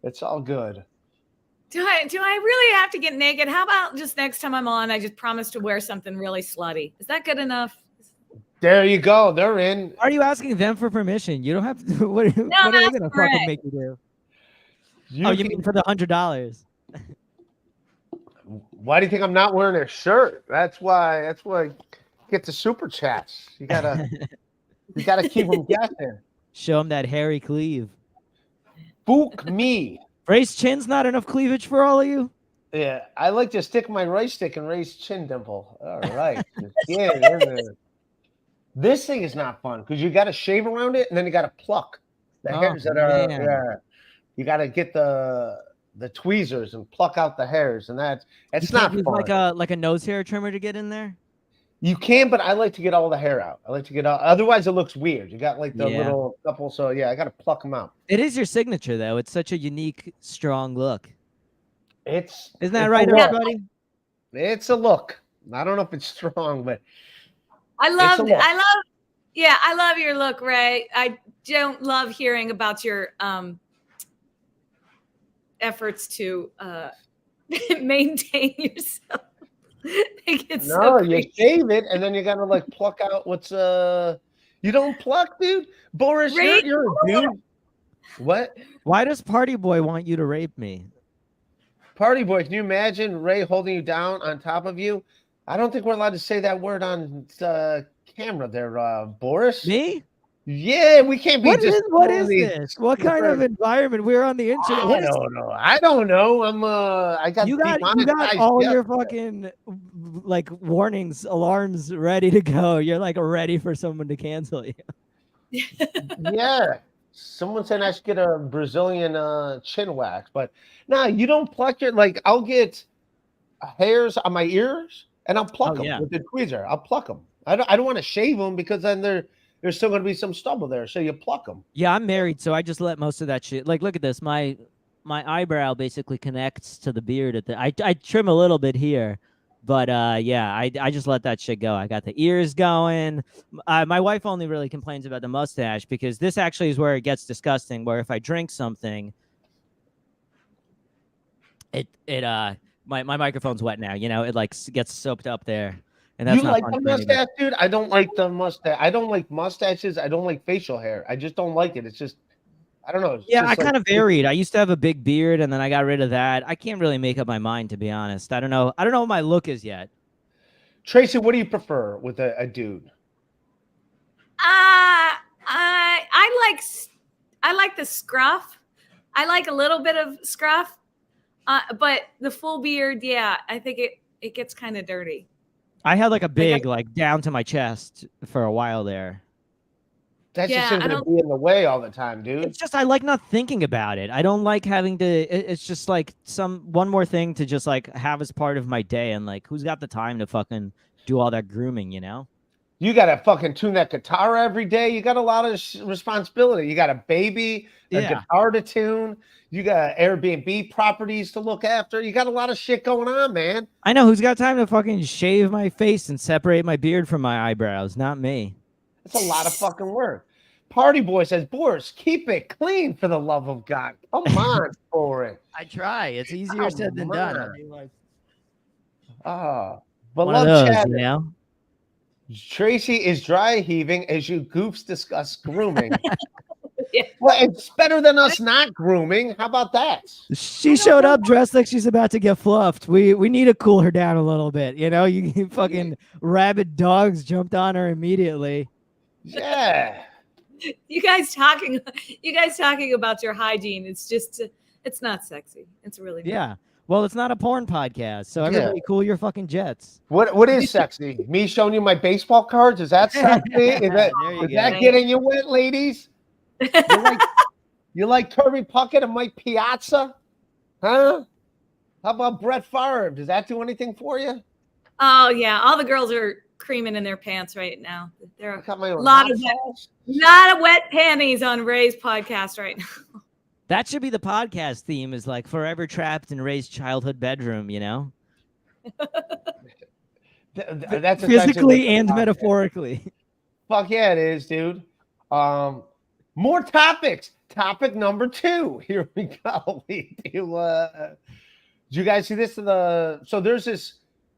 It's all good. Do I really have to get naked? How about just next time I'm on, I just promise to wear something really slutty? Is that good enough? There you go. They're in. Why are you asking them for permission? You don't have to. What are they gonna that's fucking make you do? You You can- mean for the $100? Why do you think I'm not wearing a shirt? That's why. That's why. Get the super chats. You gotta keep them guessing. Show them that hairy cleave. Book me. Raised chin's not enough cleavage for all of you? Yeah, I like to stick my right stick and raise chin dimple. All right. Yeah, in there. This thing is not fun because you got to shave around it and then you got to pluck the hairs that are. man. Yeah, you got to get the tweezers and pluck out the hairs, and that's You not can't use fun. like a nose hair trimmer to get in there? You can, but I like to get all the hair out. I like to get all. Otherwise, it looks weird. You got like the Yeah. little couple. So yeah, I got to pluck them out. It is your signature though. It's such a unique, strong look. Isn't Isn't that right, everybody? It's a look. I don't know if it's strong, but I It's a look. I love your look, Ray. I don't love hearing about your efforts to maintain yourself. Make it so no, you creepy. shave it and then you gotta like pluck out what's You don't pluck, dude. Boris, Ray, you're a dude. What? Why does Party Boy want you to rape me? Party boy, can you imagine Ray holding you down on top of you? I don't think we're allowed to say that word on camera there, Boris. Me? Yeah, we can't be What just is this? What kind of environment? We're on the internet. I don't know. I don't know. I got You got demonetized all yesterday. your fucking like warnings, alarms ready to go. You're like ready for someone to cancel you. Yeah. Someone said I should get a Brazilian chin wax, but no, you don't pluck your I'll get hairs on my ears and I'll pluck them with the tweezer. I'll pluck them. I don't want to shave them because then there's still going to be some stubble there, so you pluck them. Yeah, I'm married, so I just let most of that shit. Like, look at this. My eyebrow basically connects to the beard at the. I trim a little bit here, but yeah, I just let that shit go. I got the ears going. My wife only really complains about the mustache because this actually is where it gets disgusting. Where if I drink something, my microphone's wet now. You know, it like gets soaked up there. And that's You not like fun the for anybody. mustache, dude? I don't like the mustache. I don't like mustaches. I don't like facial hair. I just don't like it. It's just, I don't know. It's Yeah, just I kind of varied. I used to have a big beard, and then I got rid of that. I can't really make up my mind, to be honest. I don't know. I don't know what my look is yet. Tracy, what do you prefer with a dude? I like the scruff. I like a little bit of scruff, but the full beard, yeah, I think it gets kind of dirty. I had like a big, like down to my chest for a while there. That's Yeah, just going to be in the way all the time, dude. It's just I like not thinking about it. I don't like having to. It's just like one more thing to just like have as part of my day, and like who's got the time to fucking do all that grooming, you know? You got to fucking tune that guitar every day. You got a lot of responsibility. You got a baby, a guitar to tune. You got Airbnb properties to look after. You got a lot of shit going on, man. I know. Who's got time to fucking shave my face and separate my beard from my eyebrows? Not me. It's a lot of fucking work. Party Boy says, Boris, keep it clean for the love of God. Come on for it. I try. It's easier said than done. I mean, like, but one love of those, chat. you know? Tracy is dry heaving as you goofs discuss grooming. Well, it's better than us not grooming. How about that? She showed up dressed like she's about to get fluffed. We need to cool her down a little bit. You know, you fucking rabid dogs jumped on her immediately. Yeah. You guys talking about your hygiene. It's just, it's not sexy. It's really not. Yeah. Well, it's not a porn podcast, so everybody cool your fucking jets. What is sexy? Me showing you my baseball cards? Is that sexy? Is that getting you wet, ladies? You like Kirby Puckett and Mike Piazza? Huh? How about Brett Favre? Does that do anything for you? Oh yeah, all the girls are creaming in their pants right now. There are a lot of wet panties on Ray's podcast right now. That should be the podcast theme, is like forever trapped in Ray's childhood bedroom, you know? That's physically and essentially metaphorically. Fuck yeah, it is, dude. More topics. Topic number 2. Here we go. We do. Did you guys see this? So there's this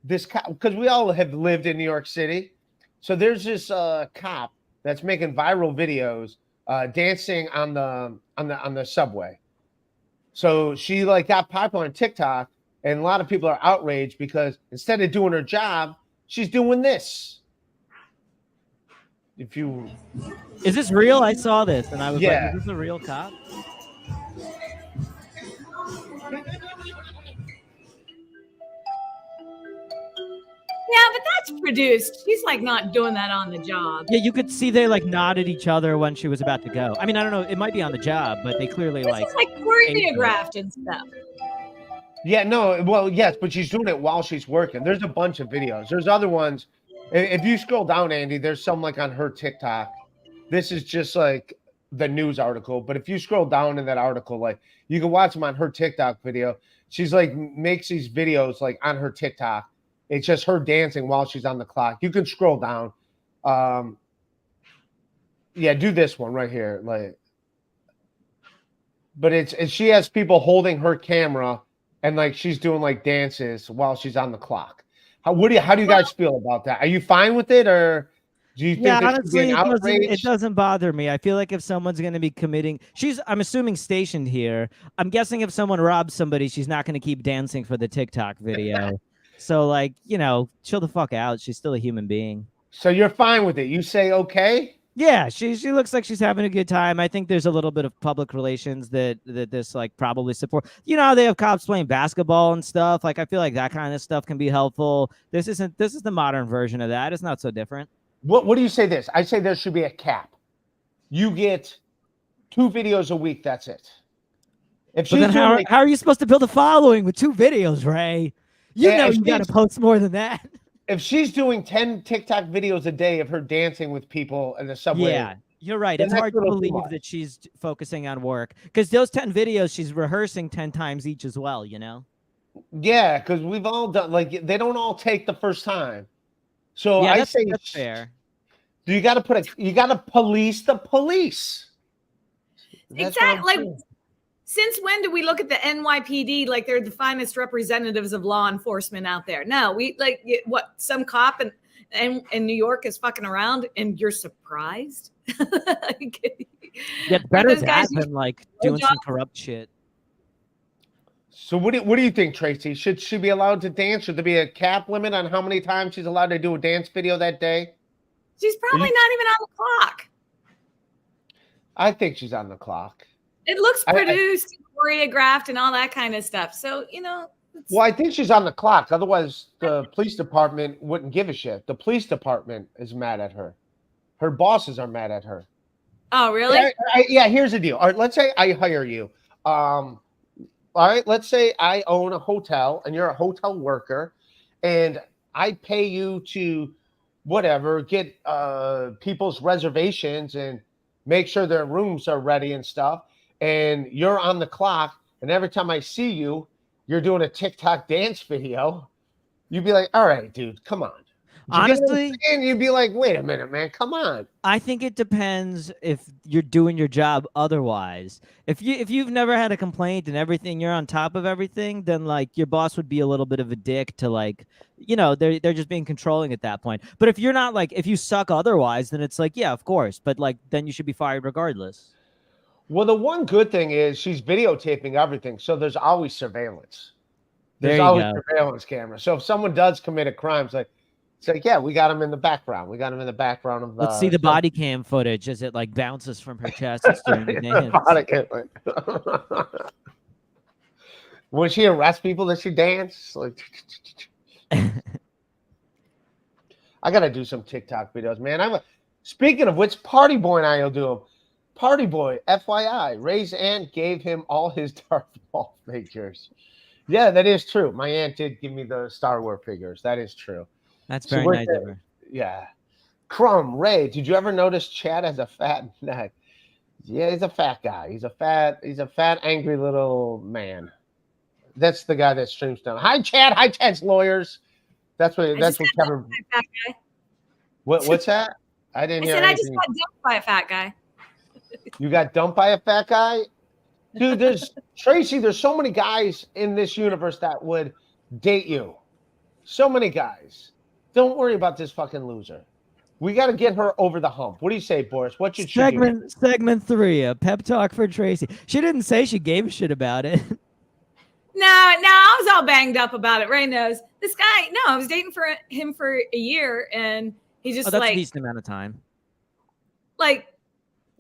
because we all have lived in New York City. So there's this cop that's making viral videos dancing on the subway. So she like got popular on TikTok, and a lot of people are outraged because instead of doing her job, she's doing this. If you Is this real? I saw this and I was Yeah. like, is this a real cop? Yeah, but that's produced. She's like not doing that on the job. Yeah, you could see they like nodded each other when she was about to go. I mean, I don't know. It might be on the job, but they clearly This like. is like choreographed and stuff. Yeah, no, well, yes, but she's doing it while she's working. There's a bunch of videos. There's other ones. If you scroll down, Andy, there's some like on her TikTok. This is just like the news article, but if you scroll down in that article, like you can watch them on her TikTok video. She's like makes these videos like on her TikTok. It's just her dancing while she's on the clock. You can scroll down. Yeah, do this one right here. Like, but it's she has people holding her camera and like she's doing like dances while she's on the clock. How do you guys feel about that? Are you fine with it, or do you think Yeah, there should be honestly, an outrage? it doesn't bother me. I feel like if someone's going to be committing, I'm assuming stationed here. I'm guessing if someone robs somebody, she's not going to keep dancing for the TikTok video. So like, chill the fuck out. She's still a human being. So you're fine with it? You say okay? Yeah, she looks like she's having a good time. I think there's a little bit of public relations that this like probably support. You know how they have cops playing basketball and stuff. Like I feel like that kind of stuff can be helpful. This is the modern version of that. It's not so different. What do you say this? I say there should be a cap. You get 2 videos a week. That's it. If But then how are you supposed to build a following with 2 videos, Ray? You got to post more than that. If she's doing 10 TikTok videos a day of her dancing with people in the subway. Yeah, you're right. It's hard to believe that she's focusing on work because those 10 videos she's rehearsing 10 times each as well, Yeah, because we've all done like they don't all take the first time. So yeah, I say that's fair. You got to police the police. Exactly. Like, since when do we look at the NYPD like they're the finest representatives of law enforcement out there? No, we like what some cop in New York is fucking around, and you're surprised. Yeah, better that than like doing some corrupt shit. So what do you think, Tracy? Should she be allowed to dance? Should there be a cap limit on how many times she's allowed to do a dance video that day? She's probably not even on the clock. I think she's on the clock. It looks produced, choreographed, and all that kind of stuff. So, Well, I think she's on the clock. Otherwise, the police department wouldn't give a shit. The police department is mad at her. Her bosses are mad at her. Oh, really? Yeah, here's the deal. All right, let's say I hire you. All right, let's say I own a hotel and you're a hotel worker, and I pay you to whatever, get people's reservations and make sure their rooms are ready and stuff. And you're on the clock, and every time I see you, you're doing a TikTok dance video. You'd be like, all right, dude, come on. Honestly, and you'd be like, wait a minute, man, come on. I think it depends if you're doing your job otherwise. If you've never had a complaint and everything, you're on top of everything, then like your boss would be a little bit of a dick to like, they're just being controlling at that point. But if you're not like, if you suck otherwise, then it's like, yeah, of course. But like, then you should be fired regardless. Well, the one good thing is she's videotaping everything, so there's always surveillance. There's always surveillance camera. So if someone does commit a crime, it's like, yeah, we got him in the background. We got him in the background of the. Let's see the body cam footage as it like bounces from her chest during the dance. When she arrests people, does she dance? Like, I gotta do some TikTok videos, man. Speaking of which, Party Boy and I will do them. Party Boy, FYI, Ray's aunt gave him all his Darth Maul figures. Yeah, that is true. My aunt did give me the Star Wars figures. That is true. That's very nice of her. Yeah. Crumb, Ray, did you ever notice Chad has a fat neck? Yeah, he's a fat guy. He's a fat, angry little man. That's the guy that streams down. Hi, Chad. Hi, Chad's lawyers. That's what I just got Kevin. dumped by a fat guy. What's that? I didn't I hear said I just anything. got dumped by a fat guy. You got dumped by a fat guy? Dude, there's Tracie, there's so many guys in this universe that would date you. So many guys. Don't worry about this fucking loser. We got to get her over the hump. What do you say, Boris? What should she do? Segment 3, a pep talk for Tracie. She didn't say she gave a shit about it. No, I was all banged up about it. Ray knows. This guy, no, I was dating him for a year, and he just That's like a decent amount of time.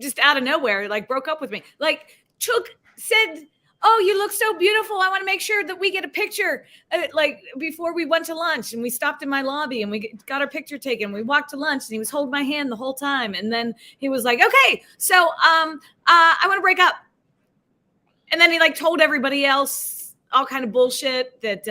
Just out of nowhere, like broke up with me. Like Chook said, "Oh, you look so beautiful. I want to make sure that we get a picture." Like before we went to lunch, and we stopped in my lobby, and we got our picture taken. We walked to lunch, and he was holding my hand the whole time. And then he was like, "Okay, so I want to break up." And then he like told everybody else all kind of bullshit that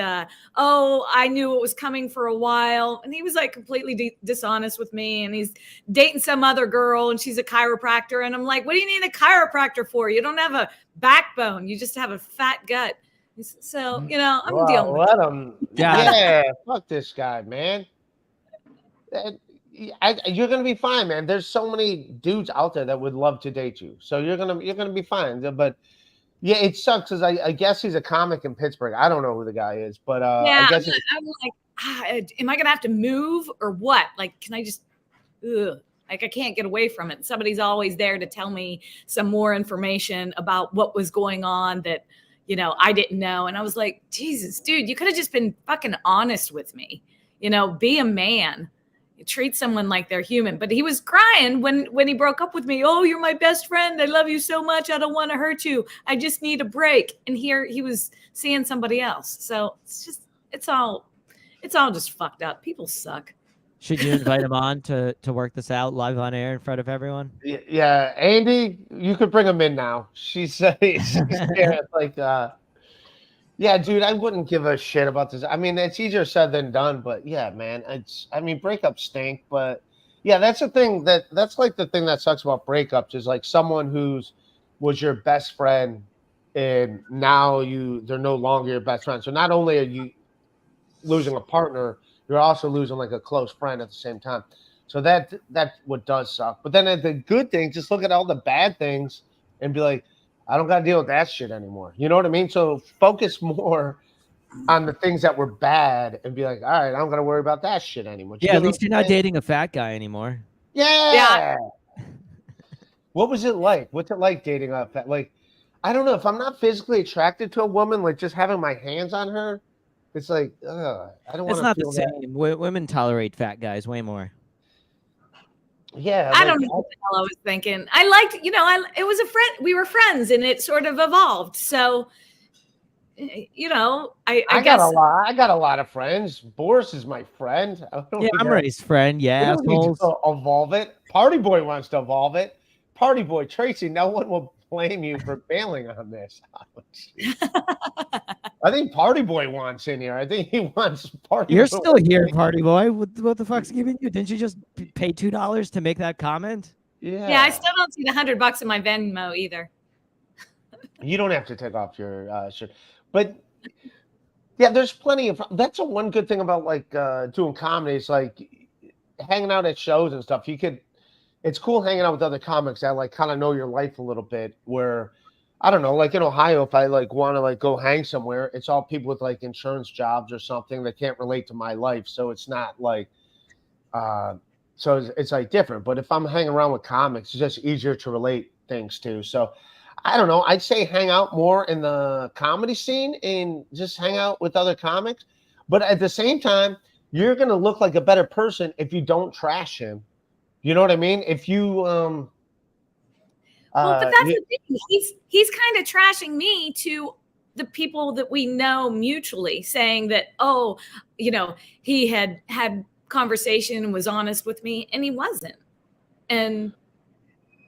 I knew it was coming for a while, and he was like completely dishonest with me, and he's dating some other girl and she's a chiropractor, and I'm like, what do you need a chiropractor for? You don't have a backbone, you just have a fat gut. So I'm dealing with let him. Yeah, fuck this guy, man. You're gonna be fine, man. There's so many dudes out there that would love to date you, so you're gonna be fine. But yeah, it sucks because I guess he's a comic in Pittsburgh. I don't know who the guy is, but I guess I'm like, am I gonna have to move or what? Like, can I just like I can't get away from it. Somebody's always there to tell me some more information about what was going on that I didn't know. And I was like, Jesus, dude, you could have just been fucking honest with me. Be a man. Treat someone like they're human. But he was crying when he broke up with me. Oh, you're my best friend. I love you so much. I don't want to hurt you. I just need a break. And here he was seeing somebody else. So it's all just fucked up. People suck. Should you invite him on to work this out live on air in front of everyone? Yeah, Andy, you could bring him in now. She's there. It's like yeah, dude, I wouldn't give a shit about this. I mean, it's easier said than done, but yeah, man, breakups stink, but yeah, that's the thing that's like the thing that sucks about breakups is like someone was your best friend and now they're no longer your best friend. So not only are you losing a partner, you're also losing like a close friend at the same time. So that's what does suck. But then the good thing, just look at all the bad things and be like, I don't got to deal with that shit anymore. You know what I mean? So focus more on the things that were bad and be like, all right, I don't got to worry about that shit anymore. Yeah, at least you're not dating a fat guy anymore. Yeah. What was it like? What's it like dating a fat? Like, I don't know. If I'm not physically attracted to a woman, like just having my hands on her, it's like, I don't want to. It's not feel the same. Women tolerate fat guys way more. Yeah, I don't know what the hell I was thinking. I liked, it was a friend. We were friends, and it sort of evolved. So, I guess I got a lot of friends. Boris is my friend. I'm Ray's friend. Yeah, evolve it. Party Boy wants to evolve it. Party Boy Tracie. No one will blame you for bailing on this. I think Party Boy wants in here. I think he wants Party. You're Boy. still here, Party Boy. What the fuck's giving you? Didn't you just pay $2 to make that comment? Yeah, I still don't see the $100 in my Venmo either. You don't have to take off your shirt, but yeah, there's plenty of. That's one good thing about like doing comedy. It's like hanging out at shows and stuff. It's cool hanging out with other comics that like kind of know your life a little bit. Where I don't know, like in Ohio, if I like want to like go hang somewhere, it's all people with like insurance jobs or something that can't relate to my life. So it's not like, so it's like different. But if I'm hanging around with comics, it's just easier to relate things to. So I don't know. I'd say hang out more in the comedy scene and just hang out with other comics. But at the same time, you're going to look like a better person if you don't trash him. You know what I mean? If you, well, but that's the thing. He's kind of trashing me to the people that we know mutually, saying that, he had conversation and was honest with me, and he wasn't. And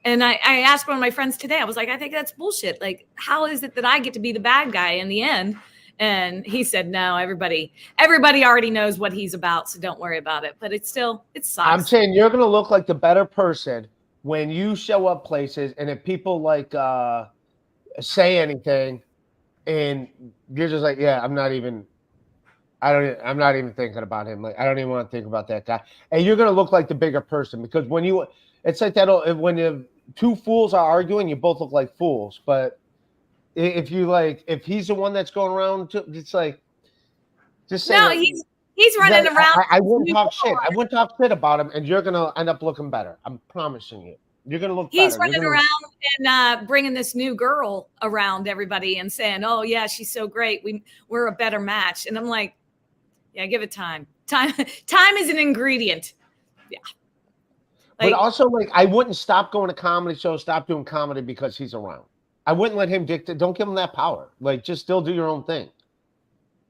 I asked one of my friends today, I was like, I think that's bullshit. Like, how is it that I get to be the bad guy in the end? And he said, no, everybody already knows what he's about, so don't worry about it. But it sucks. I'm saying you're going to look like the better person when you show up places, and if people like say anything, and you're just like, yeah, I'm not even thinking about him. Like, I don't even want to think about that guy. And you're gonna look like the bigger person because it's like that when two fools are arguing, you both look like fools. But if he's the one that's going around, it's like, just say No, that- he's running that around. I wouldn't talk shit. I wouldn't talk shit about him, and you're gonna end up looking better. I'm promising you. You're gonna look He's better. running around and bringing this new girl around everybody and saying, "Oh yeah, she's so great. We're a better match." And I'm like, "Yeah, give it time. Time is an ingredient." Yeah. But also, like, I wouldn't stop going to comedy shows, stop doing comedy because he's around. I wouldn't let him dictate. Don't give him that power. Like, just still do your own thing.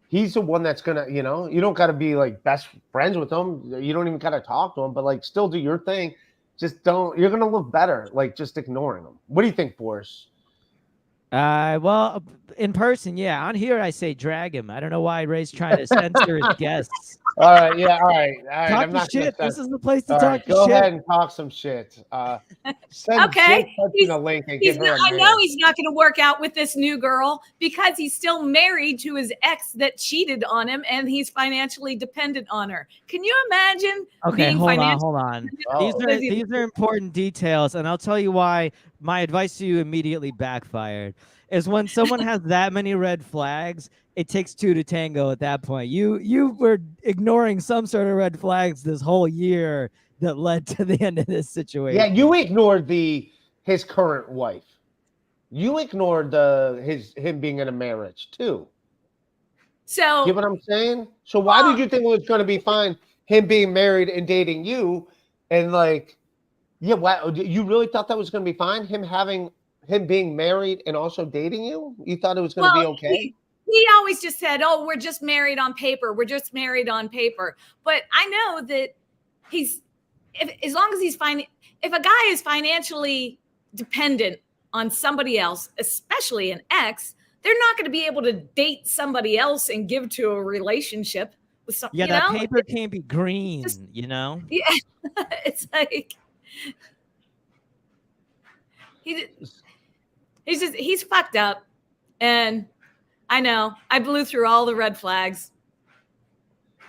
He's the one that's gonna, you don't got to be like best friends with him. You don't even got to talk to him, but like, still do your thing. Just don't. You're gonna look better. Like, just ignoring him. What do you think, Boris? Well, in person, yeah. On here, I say drag him. I don't know why Ray's trying to censor his guests. All right, yeah, all right. Talk I'm to not shit. gonna This is the place to all talk right, to go shit. ahead and talk some shit. Send Okay, a link and get her. I know he's not going to work out with this new girl because he's still married to his ex that cheated on him, and he's financially dependent on her. Can you imagine? Okay, being hold financially on. Oh. These are important details, and I'll tell you why my advice to you immediately backfired. Is when someone has that many red flags, it takes two to tango at that point. You were ignoring some sort of red flags this whole year that led to the end of this situation. Yeah, you ignored his current wife. You ignored him being in a marriage too. So, You know what I'm saying? So why did you think it was going to be fine him being married and dating you? And like, yeah, why you really thought that was going to be fine? Him being married and also dating you? You thought it was going to be okay? He always just said, "Oh, we're just married on paper. We're just married on paper." But I know that as long as if a guy is financially dependent on somebody else, especially an ex, they're not going to be able to date somebody else and give to a relationship with some. Yeah, that paper can't be green. Yeah, it's like he's fucked up, and I know I blew through all the red flags.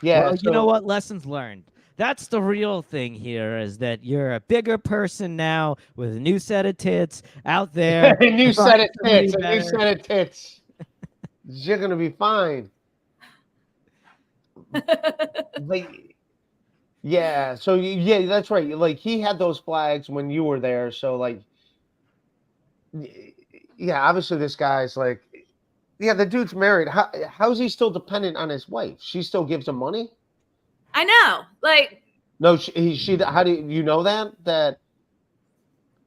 Yeah, well, you know what? Lessons learned. That's the real thing here, is that you're a bigger person now with a new set of tits out there. a new set of tits. You're gonna be fine. Like, yeah. So yeah, that's right. Like, he had those flags when you were there. So like, yeah, obviously this guy's like, yeah, the dude's married. How's he still dependent on his wife? She still gives him money? I know. Like, no, how do you know that?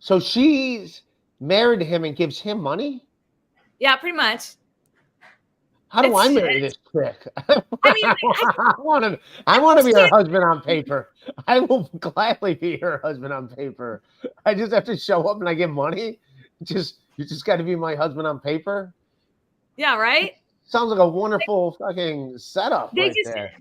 So she's married to him and gives him money? Yeah, pretty much. How do I marry this chick? I want to be her husband on paper. I will gladly be her husband on paper. I just have to show up and I get money. You just got to be my husband on paper. Yeah, right. Sounds like a wonderful fucking setup. There.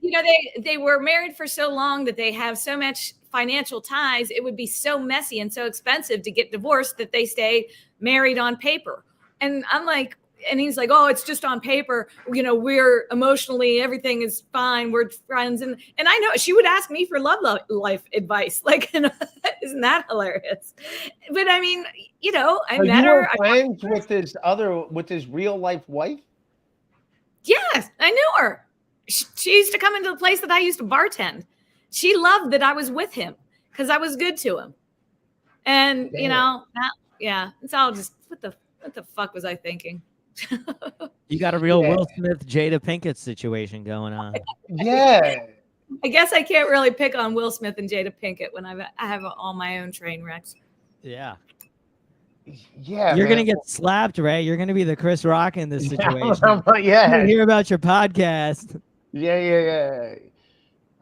They were married for so long that they have so much financial ties. It would be so messy and so expensive to get divorced that they stay married on paper. And I'm like, and he's like, "Oh, it's just on paper. We're emotionally, everything is fine. We're friends." And I know she would ask me for love life advice. Like, isn't that hilarious? But I mean, I met her. Friends with his real life wife? Yes, I knew her. She used to come into the place that I used to bartend. She loved that I was with him because I was good to him. And it's all just what the fuck was I thinking? You got a real Will Smith, Jada Pinkett situation going on. Yeah. I guess I can't really pick on Will Smith and Jada Pinkett when I have all my own train wrecks. Yeah. Yeah. You're going to get slapped, Ray. You're going to be the Chris Rock in this situation. Yeah. You hear about your podcast. Yeah.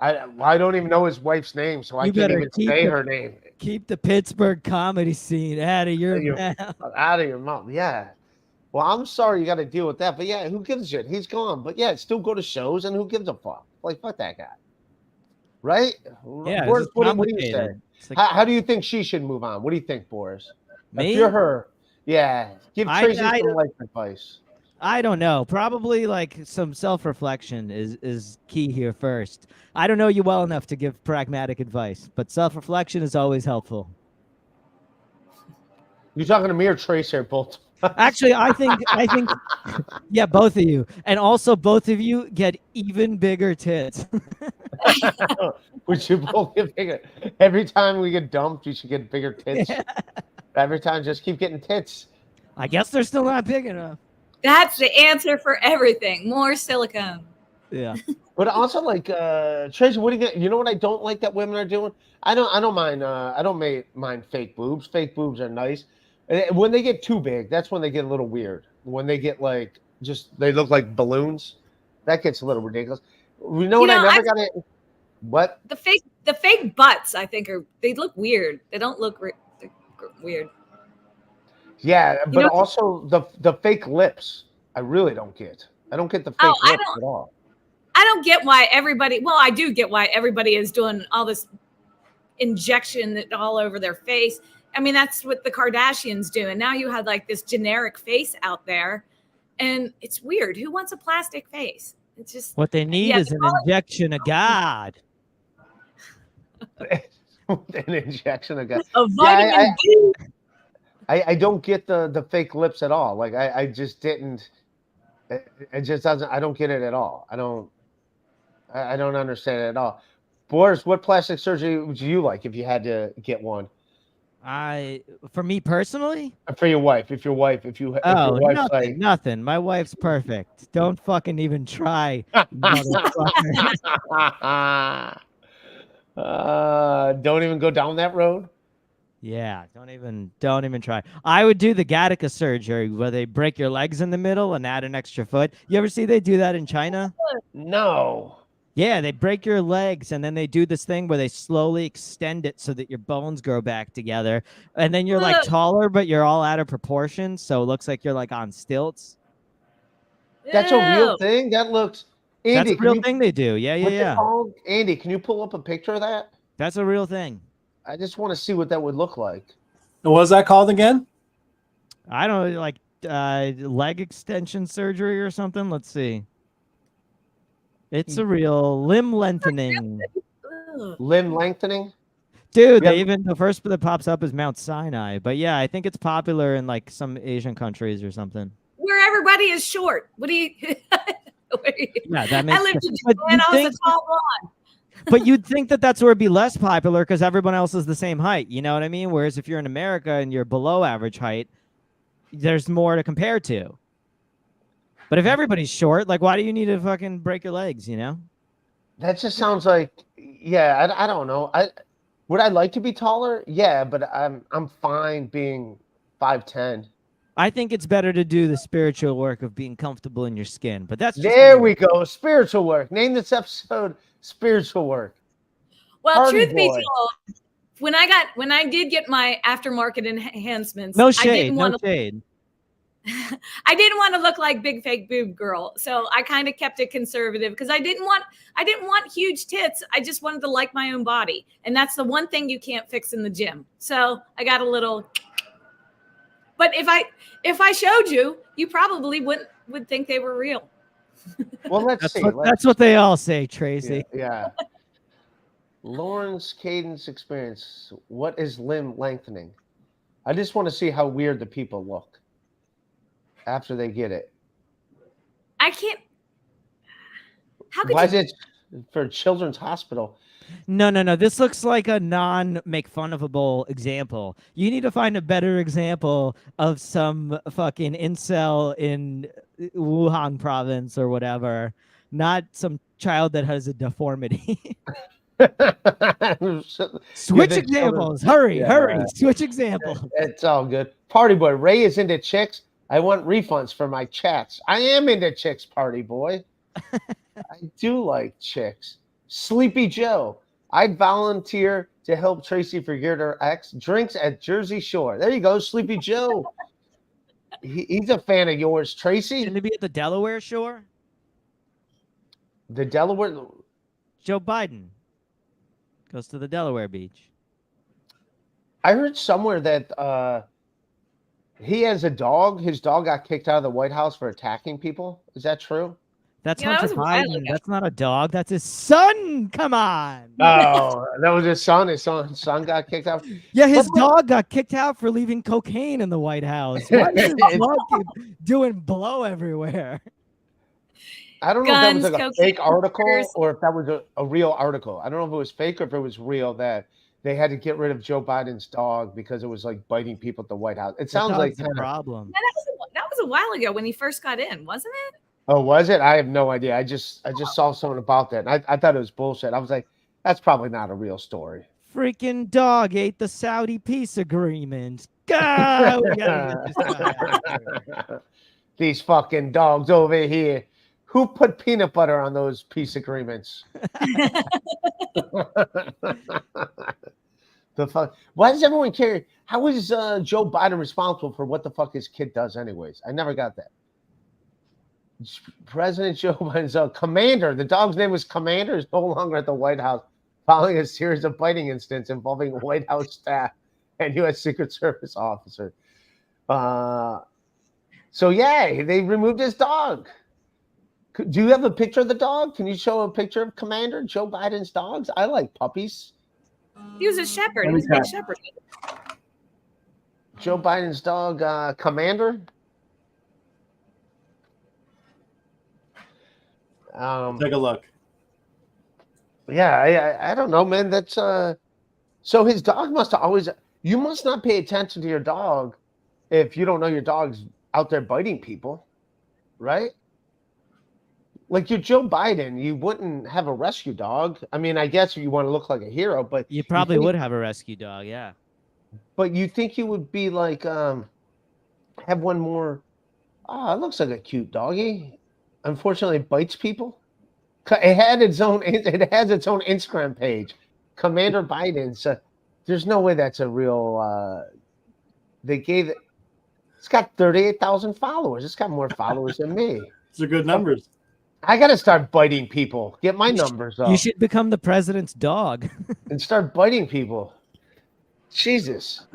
I don't even know his wife's name, so I can't even say her name. Keep the Pittsburgh comedy scene out of your mouth. Out of your mouth, yeah. Well, I'm sorry you got to deal with that, but yeah, who gives a shit? He's gone, but yeah, still go to shows, and who gives a fuck? Like, fuck that guy, right? Yeah, Boris, what do you say? Like, how do you think she should move on? What do you think, Boris? Me? If you're her, yeah, give Tracie some life advice. I don't know. Probably like some self-reflection is key here first. I don't know you well enough to give pragmatic advice, but self-reflection is always helpful. You talking to me or Trace here, both? Actually, I think yeah, both of you. And also both of you get even bigger tits. We should both get bigger. Every time we get dumped, you should get bigger tits. Every time, just keep getting tits. I guess they're still not big enough. That's the answer for everything. More silicone. Yeah. But also, like, Tracy, what do you get? You know what I don't like that women are doing? I don't mind. I don't mind fake boobs. Fake boobs are nice. When they get too big, that's when they get a little weird. When they get like they look like balloons, that gets a little ridiculous. You know what? I never got it. What? The fake butts, I think, they look weird. They don't look weird. Yeah, but also the fake lips, I really don't get. I don't get the fake lips at all. I don't get why everybody. Well, I do get why everybody is doing all this injection all over their face. I mean, that's what the Kardashians do. And now you have like this generic face out there, and it's weird. Who wants a plastic face? It's just what they need is an injection of God. An injection of God. A vitamin D. I don't get the fake lips at all. Like I just didn't. It just doesn't. I don't get it at all. I don't understand it at all. Boris, what plastic surgery would you like if you had to get one? For me personally? For your wife, if your wife's nothing. My wife's perfect. Don't fucking even try, motherfucker. Don't even go down that road. Yeah, don't even try. I would do the Gattaca surgery where they break your legs in the middle and add an extra foot. You ever see they do that in China? No. Yeah, they break your legs and then they do this thing where they slowly extend it so that your bones grow back together. And then you're like taller, but you're all out of proportion. So it looks like you're like on stilts. That's a real thing? That looks... Andy, that's a real thing they do. Yeah. Andy, can you pull up a picture of that? That's a real thing. I just want to see what that would look like. What was that called again? I don't know, like leg extension surgery or something. Let's see. It's a real limb lengthening. Limb lengthening? Dude, the first that pops up is Mount Sinai. But yeah, I think it's popular in like some Asian countries or something. Where everybody is short. What do you... Yeah, that makes I lived in Japan. I was a tall blonde. But you'd think that that's where it'd be less popular because everyone else is the same height. You know what I mean? Whereas if you're in America and you're below average height, there's more to compare to. But if everybody's short, like, why do you need to fucking break your legs, you know? That just sounds like, yeah, I don't know. Would I like to be taller? Yeah, but I'm fine being 5'10". I think it's better to do the spiritual work of being comfortable in your skin. But that's just there we go. Spiritual work. Name this episode Spiritual Work. Well, truth be told, when I did get my aftermarket enhancements, no shade, I didn't want to look like big fake boob girl. So I kind of kept it conservative because I didn't want huge tits. I just wanted to like my own body. And that's the one thing you can't fix in the gym. So I got a little, but if I showed you, you probably would think they were real. Well, let's see. That's what they all say, Tracy. Yeah. Lawrence Cadence experience. What is limb lengthening? I just want to see how weird the people look after they get it. I can't. How could Why is it for Children's Hospital? No. This looks like a non-make-fun-of-able example. You need to find a better example of some fucking incel in Wuhan province or whatever, not some child that has a deformity. Switch examples. Hurry. Switch examples. It's all good. Party boy. Ray is into chicks. I want refunds for my chats. I am into chicks, party boy. I do like chicks. Sleepy Joe. I'd volunteer to help Tracy forget her ex. Drinks at Jersey Shore. There you go, Sleepy Joe. He's a fan of yours, Tracy. Shouldn't he be at the Delaware Shore? The Delaware? Joe Biden goes to the Delaware beach. I heard somewhere that He has a dog. His dog got kicked out of the White House for attacking people. Is that true? That's Yeah, that Hunter was a while Biden. ago. That's not a dog. That's his son. Come on. Oh, that was his son. His son got kicked out. Yeah, his What- dog got kicked out for leaving cocaine in the White House. Why does his dog keep doing blow everywhere? I don't know if that was Guns, like a cocaine, fake article murders. or if that was a real article. I don't know if it was fake or if it was real that they had to get rid of Joe Biden's dog because it was like biting people at the White House. It sounds like a problem. Yeah, that was a while ago when he first got in, wasn't it? Oh, was it? I have no idea. I just saw something about that. And I thought it was bullshit. I was like, that's probably not a real story. Freaking dog ate the Saudi peace agreement. God, we gotta get this guy out of here. These fucking dogs over here. Who put peanut butter on those peace agreements? The fuck? Why does everyone care? How is Joe Biden responsible for what the fuck his kid does, anyways? I never got that. President Joe Biden's commander. The dog's name was Commander. Is no longer at the White House following a series of biting incidents involving White House staff and U.S. Secret Service officer. So yeah, they removed his dog. Do you have a picture of the dog? Can you show a picture of Commander Joe Biden's dogs? I like puppies. He was a shepherd. He was a big shepherd. Joe Biden's dog, Commander. Take a look. Yeah, I don't know, man. That's so his dog must have always. You must not pay attention to your dog if you don't know your dog's out there biting people, right? Like you're Joe Biden, you wouldn't have a rescue dog. I mean, I guess you want to look like a hero, but You probably would have a rescue dog, yeah. But you think you would be like, have one more. Oh, it looks like a cute doggy. Unfortunately, it bites people. It had its own. It has its own Instagram page, Commander Biden. So there's no way that's a real. They gave it. It's got 38,000 followers. It's got more followers than me. Those are good numbers. I got to start biting people. Get my numbers up. You should become the president's dog. And start biting people. Jesus.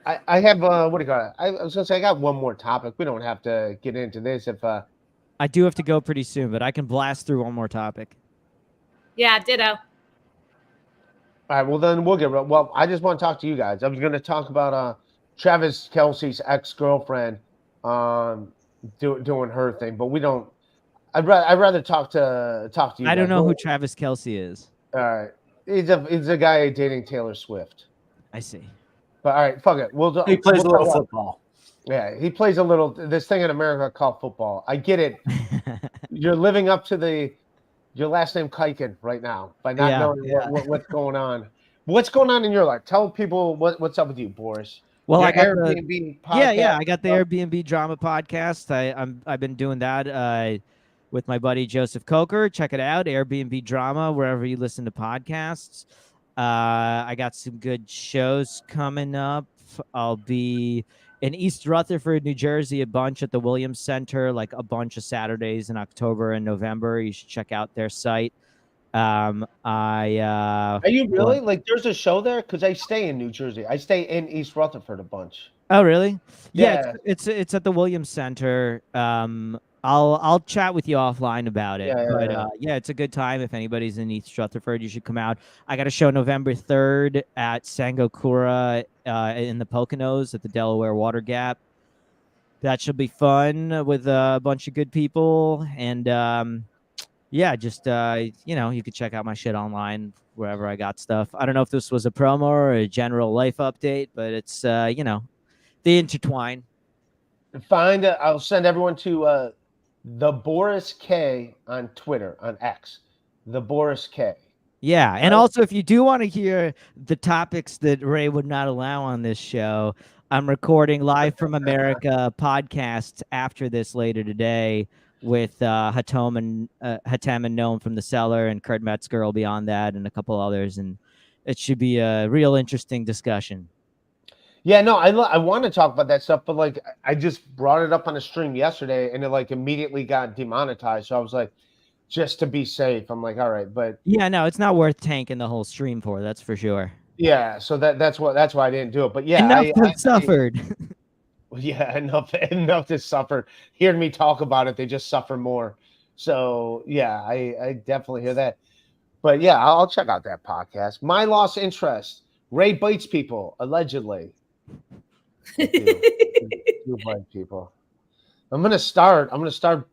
I have what do you call it? I was gonna say I got one more topic. We don't have to get into this if I do have to go pretty soon, but I can blast through one more topic. Yeah, ditto. all right, well then we'll get well, I just want to talk to you guys. I was gonna talk about Travis Kelce's ex-girlfriend doing her thing, but we don't I'd rather talk to you. I don't guys. know who Travis Kelce is. All right. He's a guy dating Taylor Swift. I see. But all right, fuck it. He plays a little talk about- football. Yeah, he plays a little this thing in America called football. I get it. You're living up to your last name Khaykin right now by not knowing what's going on. What's going on in your life? Tell people what's up with you, Boris. Well, Your I got Airbnb podcast. yeah, I got the Airbnb drama podcast. I've been doing that with my buddy Joseph Coker. Check it out, Airbnb drama, wherever you listen to podcasts. I got some good shows coming up. I'll be in East Rutherford, New Jersey, a bunch at the Williams Center, like a bunch of Saturdays in October and November. You should check out their site. Are you really like? There's a show there because I stay in New Jersey. I stay in East Rutherford a bunch. Oh, really? Yeah. It's at the Williams Center. I'll chat with you offline about it. Yeah, it's a good time. If anybody's in East Rutherford, you should come out. I got a show November 3rd at Sangokura in the Poconos at the Delaware Water Gap. That should be fun with a bunch of good people. And just you could check out my shit online wherever I got stuff. I don't know if this was a promo or a general life update, but it's they intertwine. I'll send everyone to the Boris K on Twitter, on X. The Boris K. Yeah, and also if you do want to hear the topics that Ray would not allow on this show, I'm recording Live from America podcasts after this later today with Hatem and Noam from The Cellar, and Kurt Metzger will be on that, and a couple others, and it should be a real interesting discussion. Yeah, no, I want to talk about that stuff, but like I just brought it up on a stream yesterday, and it like immediately got demonetized. So I was like, just to be safe, I'm like, all right, but yeah, no, it's not worth tanking the whole stream for. That's for sure. Yeah, so that's why I didn't do it. But yeah, Enough I have suffered. yeah, enough to suffer. Hearing me talk about it, they just suffer more. So yeah, I definitely hear that. But yeah, I'll check out that podcast. My lost interest. Ray bites people, allegedly. I do. I do bite people. I'm gonna start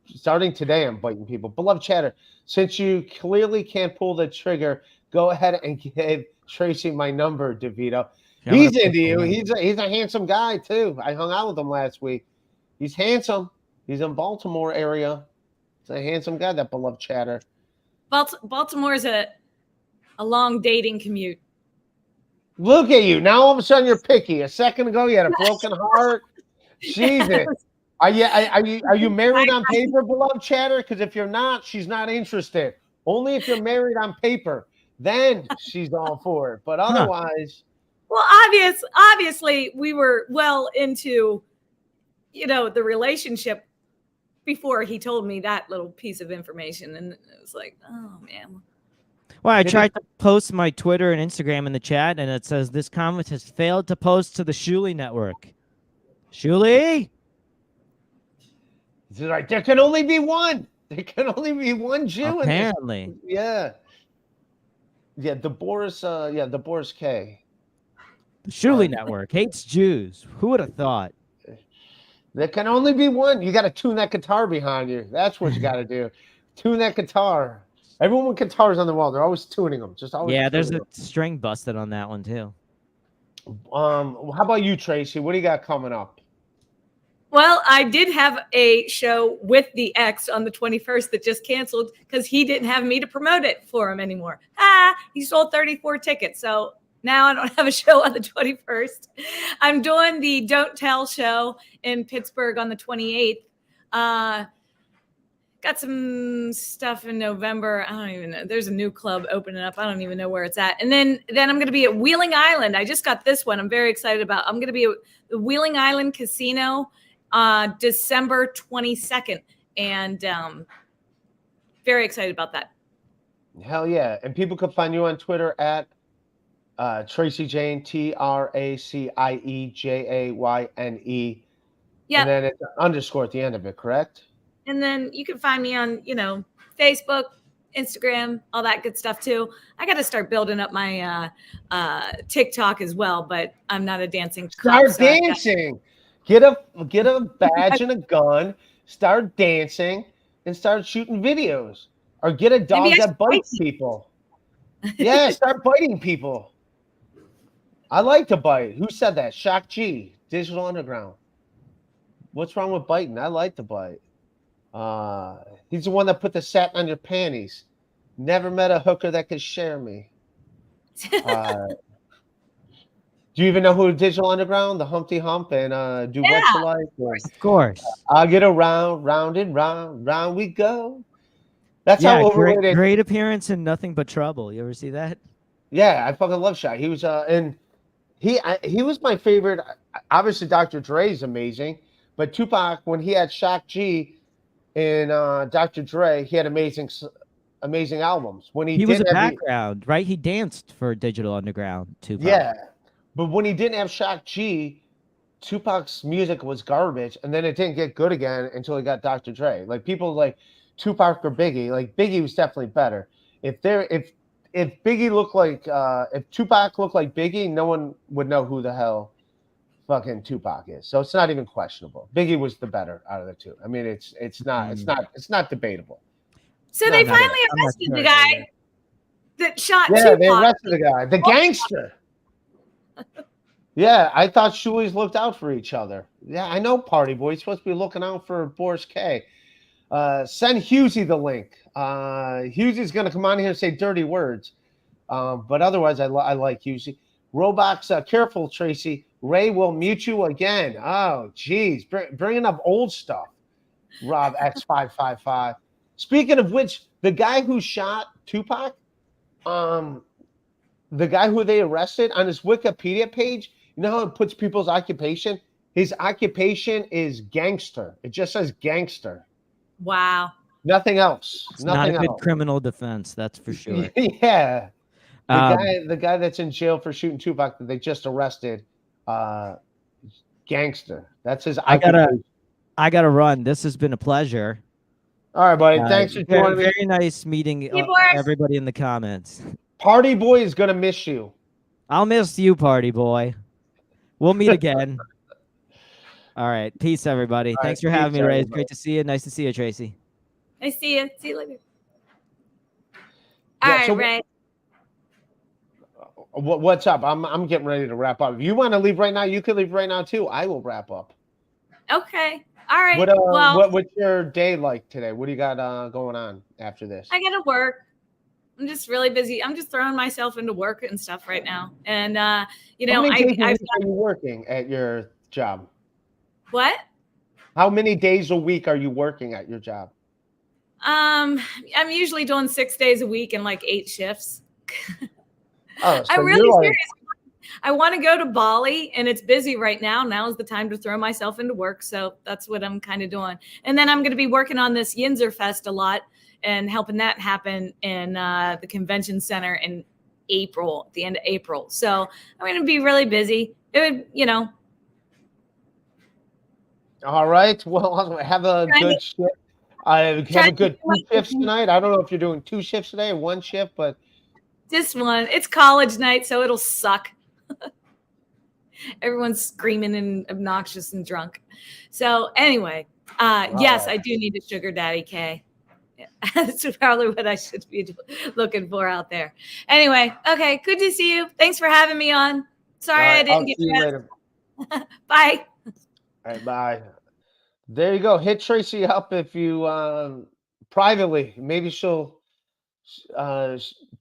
starting today. I'm biting people. Beloved chatter, since you clearly can't pull the trigger, go ahead and give Tracy my number, DeVito. I'm He's gonna into you. put He's a handsome guy too. I hung out with him last week. He's handsome. He's in Baltimore area. He's a handsome guy, that beloved chatter. Baltimore is a long dating commute. Look at you. Now all of a sudden you're picky. A second ago you had a broken heart. Jesus. Are you married on paper, beloved chatter? Because if you're not, she's not interested. Only if you're married on paper, then she's all for it. But otherwise, well, obviously, we were well into, the relationship before he told me that little piece of information, and it was like, oh man. Well, I tried to post my Twitter and Instagram in the chat, and it says this comment has failed to post to the Shuli network. Shuli? it's like there can only be one. There can only be one Jew. Apparently. Yeah. Yeah, the Boris K. The Shuli network hates Jews. Who would have thought? There can only be one. You got to tune that guitar behind you. That's what you got to do. Tune that guitar. Everyone with guitars on the wall, they're always tuning them. Just always. Yeah, there's a tuning string busted on that one too. them. How about you, Tracy? What do you got coming up? Well, I did have a show with the ex on the 21st that just canceled because he didn't have me to promote it for him anymore. He sold 34 tickets. So now I don't have a show on the 21st. I'm doing the Don't Tell show in Pittsburgh on the 28th. Got some stuff in November. I don't even know. There's a new club opening up. I don't even know where it's at. And then I'm going to be at Wheeling Island. I just got this one. I'm very excited about. I'm going to be at the Wheeling Island Casino December 22nd. And very excited about that. Hell yeah. And people can find you on Twitter at Tracie Jayne, TraciieJayne. Yeah. And then it's an underscore at the end of it, correct? And then you can find me on, Facebook, Instagram, all that good stuff too. I got to start building up my TikTok as well, but I'm not a dancing. Start dancing. Get a badge and a gun. Start dancing and start shooting videos. Or get a dog that bites people. Yeah, start biting people. I like to bite. Who said that? Shock G, Digital Underground. What's wrong with biting? I like to bite. He's the one that put the satin on your panties. Never met a hooker that could share me. Do you even know who Digital Underground, the Humpty Hump, and Do What You Like? Of course. I'll get around, round and round, round we go. That's how overrated. Great appearance in Nothing But Trouble. You ever see that? Yeah, I fucking love Shaq. He was and he was my favorite. Obviously, Dr. Dre is amazing, but Tupac, when he had Shock G and Dr. Dre, he had amazing albums. When he was a background, right? He danced for Digital Underground, Tupac. Yeah, but when he didn't have Shock G, Tupac's music was garbage, and then it didn't get good again until he got Dr. Dre. Like people like Tupac or Biggie. Like Biggie was definitely better. If Biggie looked like if Tupac looked like Biggie, no one would know who the hell fucking Tupac is. So it's not even questionable. Biggie was the better out of the two. I mean, it's not debatable. So they finally arrested the guy that shot Tupac. Yeah, they arrested the guy, the gangster. Yeah, I thought Shulies looked out for each other. Yeah, I know, Party Boy. You're supposed to be looking out for Boris K. Send Husey the link. Husey's going to come on here and say dirty words. But otherwise, I like Husey. Roblox, careful, Tracy. Ray will mute you again. Oh, geez. Bringing up old stuff. Rob X555. Speaking of which, the guy who shot Tupac, the guy who they arrested, on his Wikipedia page, you know how it puts people's occupation? His occupation is gangster. It just says gangster. Wow. Nothing else. It's Nothing not a else. good criminal defense, that's for sure. Yeah. The guy that's in jail for shooting Tupac that they just arrested, Gangster. That's his. I gotta run. This has been a pleasure. All right, buddy. Thanks for joining me. Very nice meeting everybody in the comments. Party Boy is gonna miss you. I'll miss you, Party Boy. We'll meet again. All right. Peace, everybody. Thanks for having me, Ray. It's great to see you. Nice to see you, Tracy. I see you. See you later. Yeah, All right, so Ray. What's up? I'm getting ready to wrap up. If you want to leave right now, you can leave right now too. I will wrap up. Okay. All right. What's your day like today? What do you got going on after this? I got to work. I'm just really busy. I'm just throwing myself into work and stuff right now. And you know, How many days are you working at your job? What? How many days a week are you working at your job? I'm usually doing 6 days a week and like 8 shifts. Oh, so I'm really serious. I want to go to Bali and it's busy right now. Now is the time to throw myself into work. So that's what I'm kind of doing. And then I'm going to be working on this Yinzer Fest a lot and helping that happen in the convention center in April, at the end of April. So I'm going to be really busy. It would, you know. All right. Well, have a good shift. Have a good 2 shifts tonight. I don't know if you're doing 2 shifts today or 1 shift, but just one. It's college night, so it'll suck. Everyone's screaming and obnoxious and drunk. So anyway, yes, I do need a sugar daddy, Kay. That's probably what I should be looking for out there. Anyway, okay, good to see you. Thanks for having me on. Sorry I didn't get you later. Bye. All right, bye. There you go. Hit Tracy up if you privately. Maybe she'll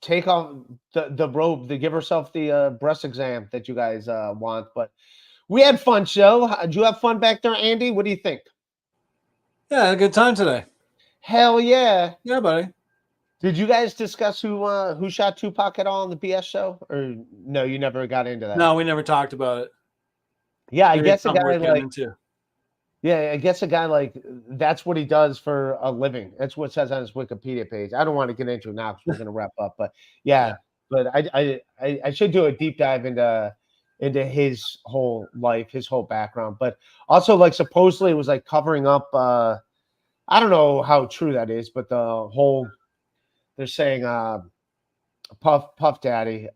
take off the robe to give herself the breast exam that you guys want. But we had fun show. Did you have fun back there, Andy? What do you think? Yeah, I had a good time today. Hell yeah. Yeah, buddy. Did you guys discuss who shot Tupac at all on the BS show? Or no, you never got into that? No, we never talked about it. Yeah, I guess a guy like that's what he does for a living. That's what it says on his Wikipedia page. I don't want to get into it now because we're going to wrap up, but yeah. But I should do a deep dive into his whole life, his whole background. But also, like, supposedly it was like covering up. I don't know how true that is, but the whole they're saying Puff Daddy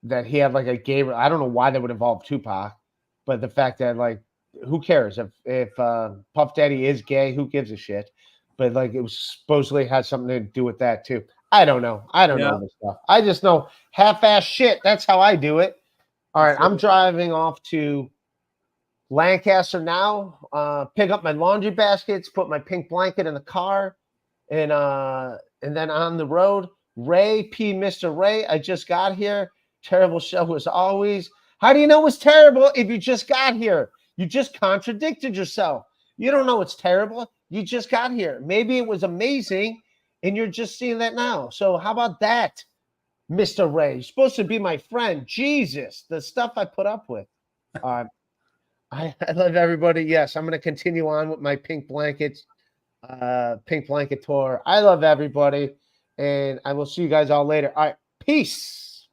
that he had like a gay. I don't know why that would involve Tupac, but the fact that, like, who cares if Puff Daddy is gay? Who gives a shit? But like, it was supposedly had something to do with that too. I don't know. I don't know this stuff. I just know half-ass shit. That's how I do it. All right, I'm driving off to Lancaster now. Pick up my laundry baskets, put my pink blanket in the car, and then on the road. Ray P. Mr. Ray, I just got here. Terrible show as always. How do you know it's terrible if you just got here? You just contradicted yourself. You don't know it's terrible. You just got here. Maybe it was amazing, and you're just seeing that now. So how about that, Mr. Ray? You're supposed to be my friend. Jesus, the stuff I put up with. I love everybody. Yes, I'm going to continue on with my pink blanket tour. I love everybody, and I will see you guys all later. All right, peace.